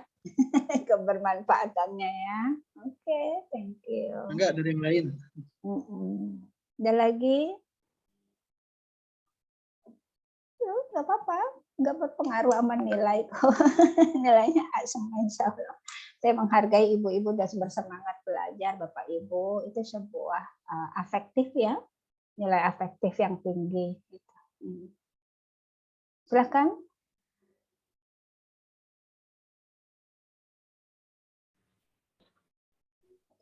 Kebermanfaatannya ya. Oke, thank you. Enggak, dari yang lain. Ada lagi? Nggak apa-apa, nggak berpengaruh sama nilai. Nilainya semua insya Allah. Saya menghargai ibu-ibu dan bersemangat belajar, Bapak Ibu. Itu sebuah afektif ya, nilai afektif yang tinggi. Gitu. Silakan.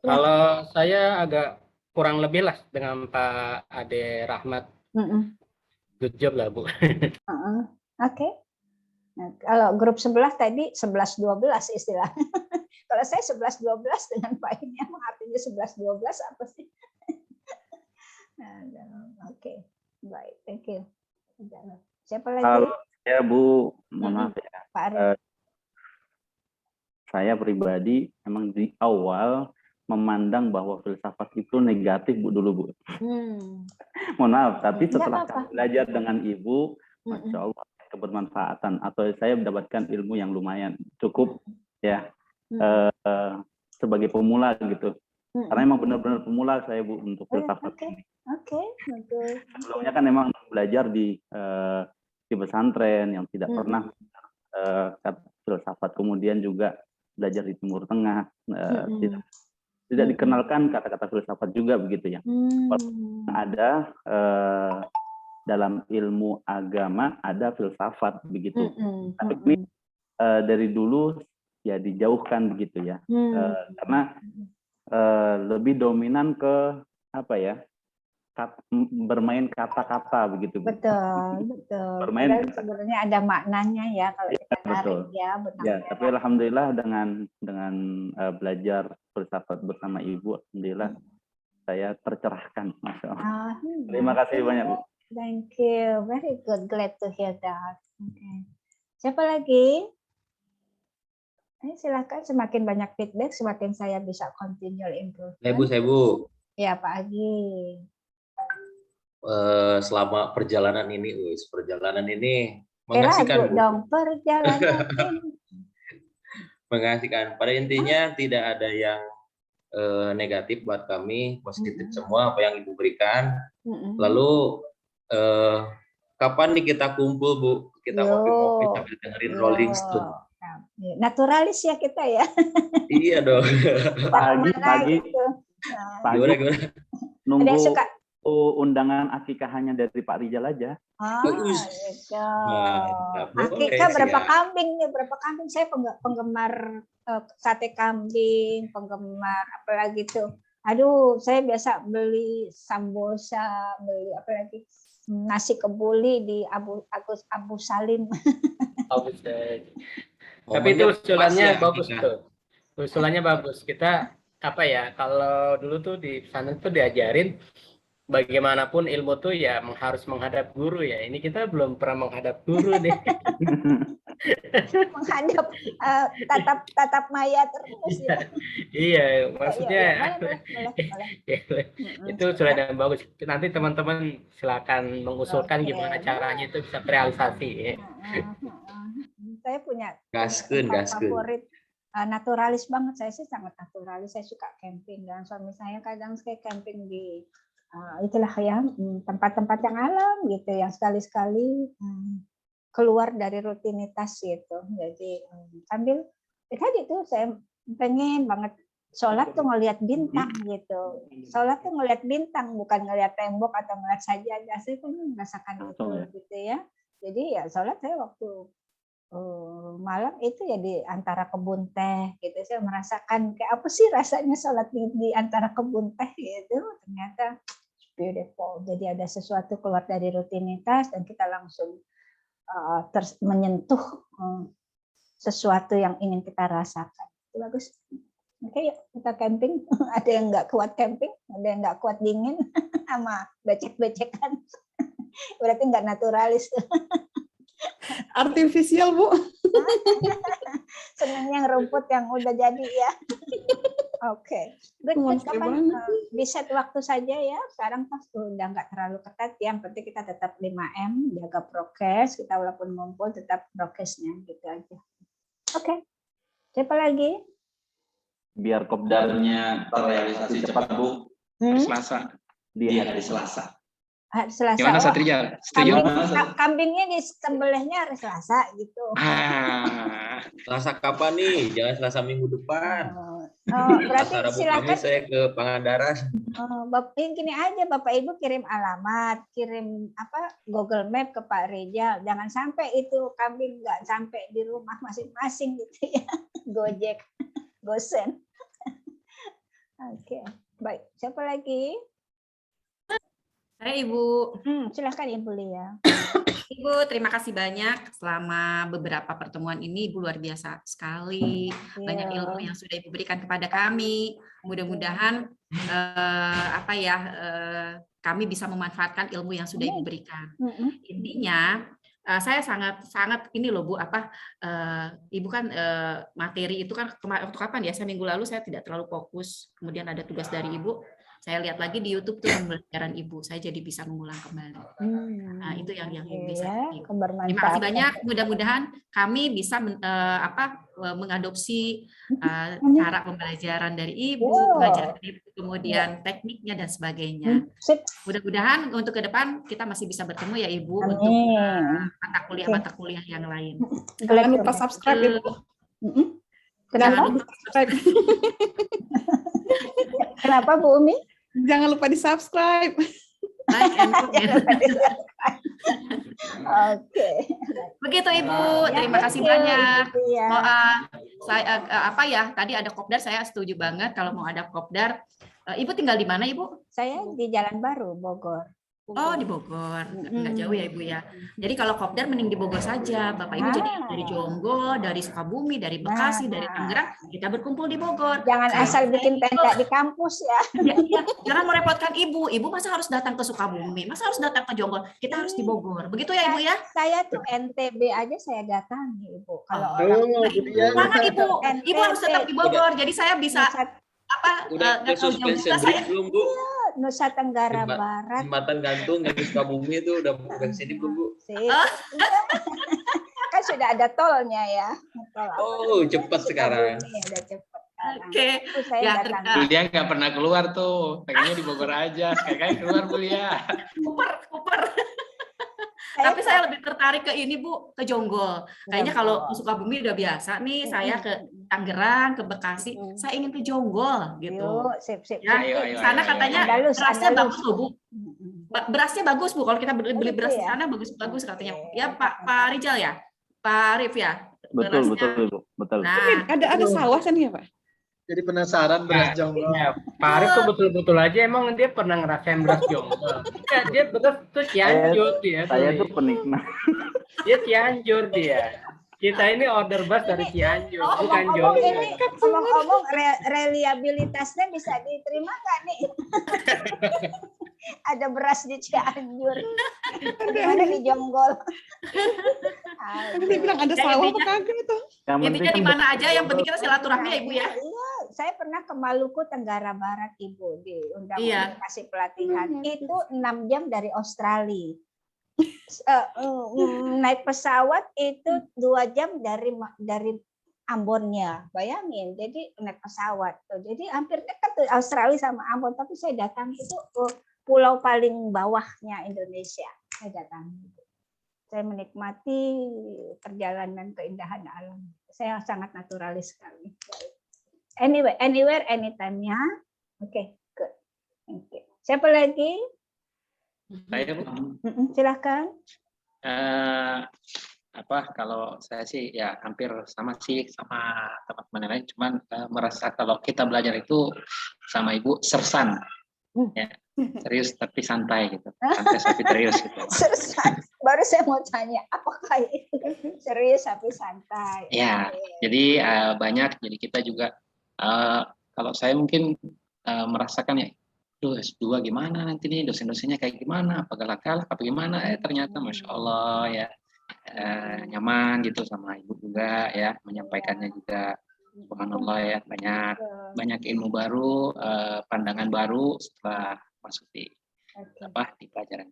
Kalau saya agak kurang lebih lah dengan Pak Ade Rahmat. Good job lah Bu. Oke. Nah, kalau grup 11 tadi 11-12 istilah. Kalau saya 11-12 dengan Pak ini emang artinya 11-12 apa sih? Oke. Baik, thank you. Siapa lagi? Halo, ya Bu, mohon maaf ya. Pak Arif. Saya pribadi emang di awal memandang bahwa filsafat itu negatif Bu dulu Bu. Mohon maaf, tapi setelah belajar dengan Ibu, Masya Allah kebermanfaatan atau saya mendapatkan ilmu yang lumayan cukup ya sebagai pemula gitu. Karena emang benar-benar pemula saya Bu untuk filsafat ini. Sebelumnya kan emang belajar di pesantren yang tidak pernah filsafat, kemudian juga belajar di Timur Tengah. tidak dikenalkan kata-kata filsafat juga begitu ya. Ada dalam ilmu agama ada filsafat begitu. Tapi dari dulu ya dijauhkan begitu ya. Karena lebih dominan ke apa ya? Bermain kata-kata begitu. Betul. Bermain sebenarnya ada maknanya ya kalau kita tarik ya, benar. Ya, tapi alhamdulillah dengan belajar filsafat bersama Ibu, alhamdulillah saya tercerahkan, Masya Allah. Terima kasih banyak, Bu. Thank you, very good, glad to hear that. Okay. Siapa lagi? Silakan, semakin banyak feedback, semakin saya bisa continual improvement. Saya Bu. Ya, Pak Agi. Selama perjalanan ini mengasihkan, Bu. Dong, perjalanan ini. Mengasihkan. Pada intinya tidak ada yang negatif buat kami, positif semua apa yang Ibu berikan. Lalu kapan nih kita kumpul, Bu? Kita ngopi-ngopi sambil dengerin Rolling Stone. Naturalis ya kita ya. Iya dong. Pagi. Gimana? Nunggu ada yang suka undangan akikahannya dari Pak Rijal aja. Gitu. Akikah berapa kambing nih? Berapa kambing? Saya penggemar sate kambing, penggemar apalagi tuh. Aduh, saya biasa beli sambosa, beli apalagi nasi kebuli di Abu Salim. Tapi itu usulannya bagus tuh. Usulannya bagus. Kita apa ya? Kalau dulu tuh di pesantren tuh diajarin bagaimanapun ilmu tuh ya harus menghadap guru ya. Ini kita belum pernah menghadap guru nih. Menghadap tatap maya terus ya. Iya, maksudnya boleh. Itu sudah yang bagus. Nanti teman-teman silakan mengusulkan gimana caranya itu bisa terrealisasi. Saya punya gaskeun. Favorit naturalis banget. Saya sih sangat naturalis. Saya suka camping dan suami saya kadang camping di itulah ya tempat-tempat yang alam gitu, yang sekali-sekali keluar dari rutinitas gitu. Jadi sambil tadi tuh saya pengen banget sholat tuh ngelihat bintang gitu. Sholat tuh ngelihat bintang, bukan ngelihat tembok atau ngelihat sajadah. Saya pengen merasakan itu gitu ya. Jadi ya sholat saya waktu malam itu ya di antara kebun teh gitu. Saya merasakan kayak apa sih rasanya sholat di antara kebun teh gitu. Ternyata beautiful. Jadi ada sesuatu keluar dari rutinitas dan kita langsung menyentuh sesuatu yang ingin kita rasakan. Itu bagus. Oke, yuk kita camping. Ada yang nggak kuat camping, ada yang nggak kuat dingin sama becek-becekan. Berarti nggak naturalis. Artifisial, Bu. Senang yang rumput yang udah jadi ya. Oke. Kapan di-set waktu saja ya. Sekarang pas udah nggak terlalu ketat. Yang penting kita tetap 5M, jaga prokes. Kita walaupun ngumpul tetap prokesnya gitu aja. Oke. Siapa lagi? Biar kopdarnya terrealisasi cepat, Bu. Selasa. Di hari Selasa. Selasa. Gimana Satria? Setuju? Kambingnya disembelihnya hari Selasa gitu. Selasa kapan nih? Jangan Selasa minggu depan. Berarti silakan saya ke Pangandaran. Gini aja, Bapak Ibu kirim alamat, kirim Google Map ke Pak Rijal. Jangan sampai itu kambing nggak sampai di rumah masing-masing gitu ya. Gojek, gosen. Oke, baik. Siapa lagi? Saya Ibu. Silahkan Ibu Lia. Ibu, terima kasih banyak selama beberapa pertemuan ini. Ibu luar biasa sekali. Banyak ilmu yang sudah Ibu berikan kepada kami. Mudah-mudahan kami bisa memanfaatkan ilmu yang sudah Ibu berikan. Intinya saya sangat ini loh Bu, Ibu kan materi itu kan waktu kapan ya? Saya minggu lalu saya tidak terlalu fokus. Kemudian ada tugas dari Ibu. Saya lihat lagi di YouTube tuh pembelajaran Ibu, saya jadi bisa mengulang kembali. Nah, itu yang bisa. Terima kasih banyak. Mudah-mudahan kami bisa mengadopsi cara pembelajaran dari Ibu, pelajaran Ibu, kemudian tekniknya dan sebagainya. Mudah-mudahan untuk ke depan kita masih bisa bertemu ya Ibu untuk mata kuliah yang lain. Jangan lupa subscribe Ibu. Jangan lupa subscribe. Kenapa Bu Umi? Jangan lupa di-subscribe. Like and comment. Oke. Begitu Ibu, Ya, terima kasih thank you, banyak. Ibu Tia. Mau saya apa ya? Tadi ada kopdar, saya setuju banget kalau mau ada kopdar. Ibu tinggal di mana Ibu? Saya di Jalan Baru, Bogor. Oh di Bogor, nggak jauh ya Ibu ya. Jadi kalau kopdar mending di Bogor saja. Bapak Ibu jadi dari Jonggol, dari Sukabumi, dari Bekasi, dari Tangerang, kita berkumpul di Bogor. Jangan asal bikin tenda di kampus ya. Ya, jangan merepotkan Ibu. Ibu masa harus datang ke Sukabumi, masa harus datang ke Jonggol. Kita harus di Bogor. Begitu ya Ibu ya? Saya tuh NTB aja saya datangi Ibu. Kalau Jangan Ibu. Ibu harus tetap di Bogor. Jadi saya bisa udah suspension belum Bu? Nusa Tenggara Barat. Jembatan gantung dari Sukabumi itu udah bukan sini belum Bu? Kan sudah ada tolnya ya. Oh cepat sekarang. Udah cepat. Oke. Ya, Bulia nggak pernah keluar tuh, pengennya di Bogor aja. Sekali-kali keluar Bulia. Kuper. Tapi saya lebih tertarik ke ini Bu, ke Jonggol. Kayaknya kalau ke Sukabumi udah biasa nih, saya ke Tangerang, ke Bekasi, saya ingin ke Jonggol gitu. Sip. Ya, sana katanya berasnya bagus loh Bu. Berasnya bagus Bu, kalau kita beli beras di sana bagus katanya. Ya Pak Rijal ya, Pak Arif ya. Betul. Nah, Ada sawah kan ya Pak? Jadi penasaran beras Jonggol. Ya, Pak Arif tuh betul-betul aja emang dia pernah ngerasain beras Jonggol. Ya, dia betul tuh Cianjur dia. Saya tuh penikmat. Dia Cianjur dia. Kita ini order beras dari Cianjur, bukan Ngomong-ngomong Jonggol. ini ngomong reliabilitasnya bisa diterima nggak nih? Ada beras di Cianjur, gimana di Jonggol? Dia bilang ada sawah apa kagak itu? Intinya di mana aja, yang penting kita silaturahmi ya Ibu ya. Iya, saya pernah ke Maluku Tenggara Barat Ibu, diundang Iya. untuk kasih pelatihan. Itu 6 jam dari Australia. Naik pesawat itu 2 jam dari Ambonnya, bayangin. Jadi naik pesawat tuh. Jadi hampir dekat tuh Australia sama Ambon, tapi saya datang itu pulau paling bawahnya Indonesia. Saya datang. Saya menikmati perjalanan keindahan alam. Saya sangat naturalis sekali. Anyway, anywhere, anytime ya. Oke, good. Thank you. Siapa lagi? Saya Bu. Silakan. Kalau saya sih ya hampir sama sih sama teman-teman lain, cuman merasa kalau kita belajar itu sama Ibu sersan. Ya, serius tapi santai gitu. Santai tapi serius gitu. Sersan. Baru saya mau tanya, apakah itu serius tapi santai? Ya, jadi banyak. Jadi kita juga kalau saya mungkin merasakan ya, S2 gimana nanti nih, dosen-dosennya kayak gimana, apa galak-galak, apa gimana, ternyata Masya Allah ya, nyaman gitu sama Ibu juga ya, menyampaikannya juga, subhanallah ya, banyak ilmu baru, pandangan baru setelah masuk di pelajaran.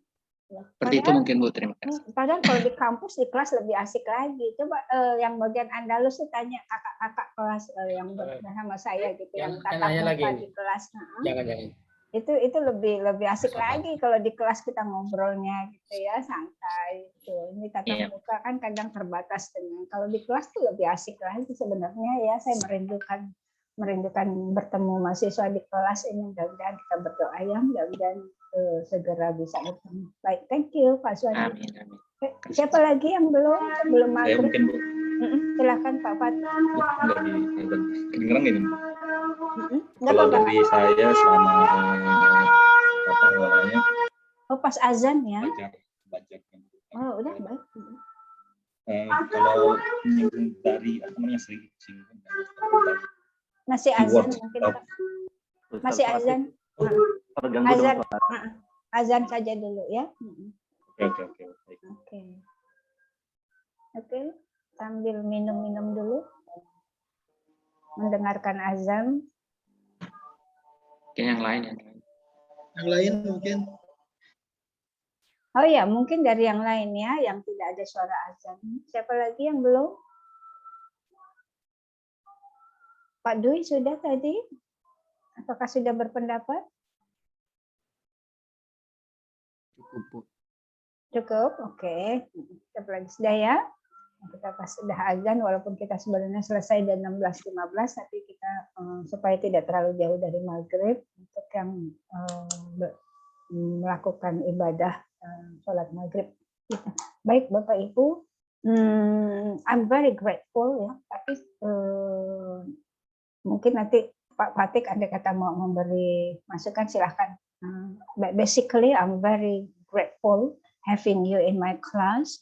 Seperti itu mungkin Bu, terima kasih. Padahal kalau di kampus, di kelas lebih asik lagi. Coba yang bagian Andalus tuh tanya kakak-kakak kelas yang bersama saya gitu, yang tatap muka di kelas. Jangan. Itu lebih asik lagi kalau di kelas kita ngobrolnya gitu ya, santai gitu. Ini tatap muka kan kadang terbatas dengan, kalau di kelas tuh lebih asik lagi sebenarnya ya. Saya merindukan bertemu mahasiswa di kelas ini. Mudah-mudahan kita berdoa ya, mudah-mudahan segera bisa bertemu. Baik, thank you Pak Suwadi. Amin. Siapa lagi yang belum Saya maghrib? mungkin Bu. Silakan Pak Fatma. Kedengeran ini. Nggak Kalau apa-apa. dari saya selama apa namanya Oh, pas azan ya. belajar. Oh, udah baik. Kalau yang dari apa namanya singgung Masih azan mungkin Pak. Masih azan. Azan. Azan saja dulu ya. Oke. Sambil minum-minum dulu. Mendengarkan azan. Mungkin yang lain. Yang lain mungkin. Oh ya, mungkin dari yang lain ya, yang tidak ada suara azan. Siapa lagi yang belum? Pak Dwi sudah tadi? Apakah sudah berpendapat? Cukup, oke. Siapa lagi sudah ya? Kita pas sudah azan, walaupun kita sebenarnya selesai di 16.15, tapi kita supaya tidak terlalu jauh dari maghrib untuk yang melakukan ibadah sholat maghrib. Baik Bapak Ibu, I'm very grateful ya. Tapi mungkin nanti Pak Fatik andai kata mau memberi masukan silahkan. Basically, I'm very grateful having you in my class.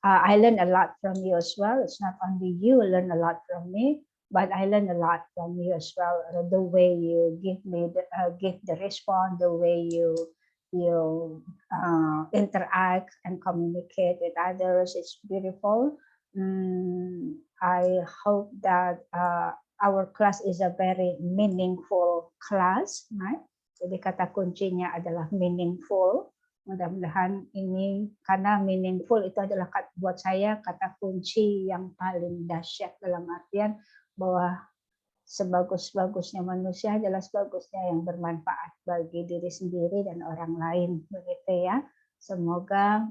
I learn a lot from you as well. It's not only you learn a lot from me, but I learn a lot from you as well. The way you give me give the response, the way you interact and communicate with others, it's beautiful. I hope that our class is a very meaningful class, right? Jadi kata kuncinya adalah meaningful. Mudah-mudahan ini, karena meaningful itu adalah buat saya kata kunci yang paling dahsyat, dalam artian bahwa sebagus-bagusnya manusia adalah sebagusnya yang bermanfaat bagi diri sendiri dan orang lain, begitu ya. Semoga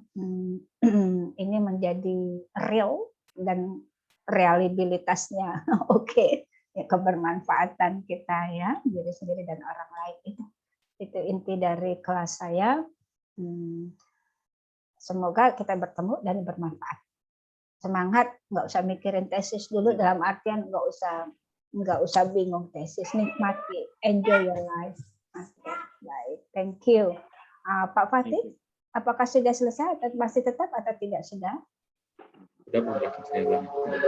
ini menjadi real dan realibilitasnya oke. Ya, kebermanfaatan kita ya, diri sendiri dan orang lain, itu inti dari kelas saya. Semoga kita bertemu dan bermanfaat. Semangat, nggak usah mikirin tesis dulu, dalam artian nggak usah bingung tesis, nikmati, enjoy your life. Okay, baik, thank you. Pak Fatih, apakah sudah selesai atau masih tetap atau tidak sudah?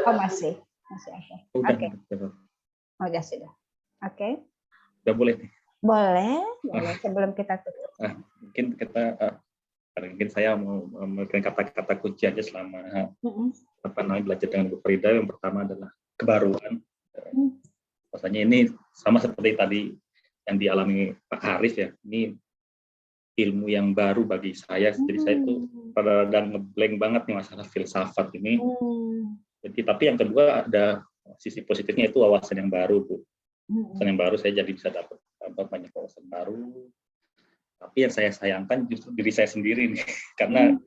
Oh masih ada. Oke. Udah sudah. Oke. Udah boleh nih. Boleh. Sebelum kita tutup. Mungkin saya mau memberikan kata-kata kunci aja selama belajar dengan Bu Farida. Yang pertama adalah kebaruan. Rasanya ini sama seperti tadi yang dialami Pak Arif ya. Ini ilmu yang baru bagi saya. Jadi saya itu pada ngeblank banget nih masalah filsafat ini. Jadi tapi yang kedua ada sisi positifnya, itu wawasan yang baru, Bu. Wawasan yang baru, saya jadi bisa dapat banyak wawasan baru. Tapi yang saya sayangkan justru diri saya sendiri nih, karena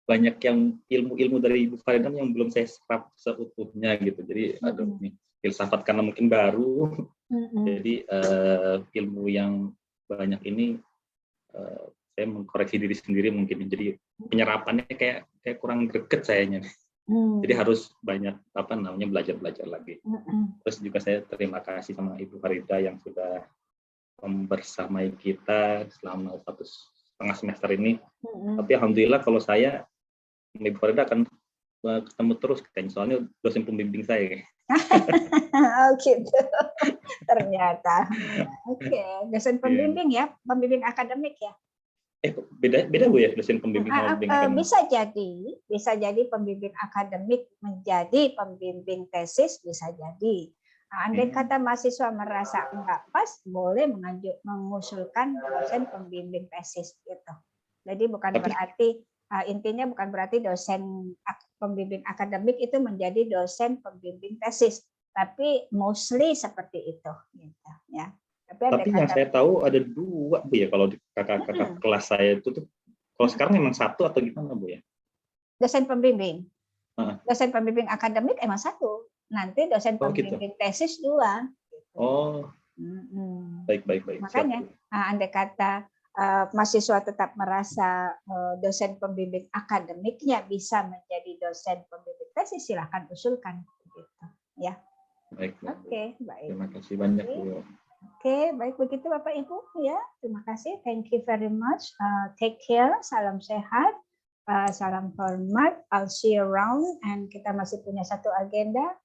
banyak yang ilmu-ilmu dari Ibu Farida yang belum saya serap seutuhnya gitu. Jadi aduh nih, filsafat karena mungkin baru, jadi ilmu yang banyak ini saya mengkoreksi diri sendiri mungkin. Jadi penyerapannya kayak kurang greget sayanya. Jadi harus banyak belajar lagi. Terus juga saya terima kasih sama Ibu Farida yang sudah membersamai kita selama 1,5 semester ini. Tapi alhamdulillah kalau saya Ibu Farida akan ketemu terus kayaknya, soalnya dosen pembimbing saya. Oh gitu. Ternyata. Oke, dosen pembimbing ya, pembimbing akademik ya. Beda Bu ya, dosen pembimbing akademik. Bisa jadi pembimbing akademik menjadi pembimbing tesis, bisa jadi. Andai kata mahasiswa merasa enggak pas, boleh mengusulkan dosen pembimbing tesis gitu. Jadi bukan berarti intinya bukan berarti dosen pembimbing akademik itu menjadi dosen pembimbing tesis, tapi mostly seperti itu gitu ya. Tapi yang saya tahu ada 2 Bu ya, kalau di kakak-kakak kelas saya itu tuh, kalau sekarang memang 1 atau gimana Bu ya? Dosen pembimbing. Dosen pembimbing akademik emang 1. Nanti dosen pembimbing tesis 2. Gitu. Oh. Baik. Makanya andai kata mahasiswa tetap merasa dosen pembimbing akademiknya bisa menjadi dosen pembimbing tesis, silahkan usulkan gitu ya. Baik. Oke, baik. Terima kasih banyak Bu. Oke, baik begitu Bapak Ibu ya. Terima kasih. Thank you very much. Take care. Salam sehat. Salam hormat. I'll see you around. And kita masih punya satu agenda.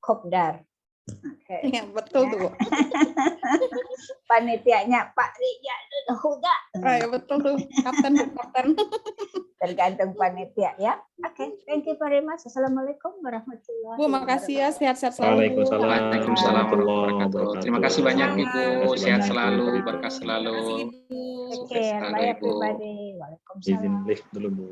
Kopdar. Okay. Ya, betul tuh. Panitianya Pak Rijal Huda. Ya, betul tuh. Kapten. Tergantung panitia ya. Oke, thank you very much. Assalamualaikum warahmatullahi wabarakatuh. Bu, makasih ya, sehat-sehat selalu. Waalaikumsalam warahmatullahi wabarakatuh. Terima kasih banyak Ibu, sehat selalu, berkah selalu. Oke, bye everybody. Waalaikumsalam. Izin lift dulu Bu.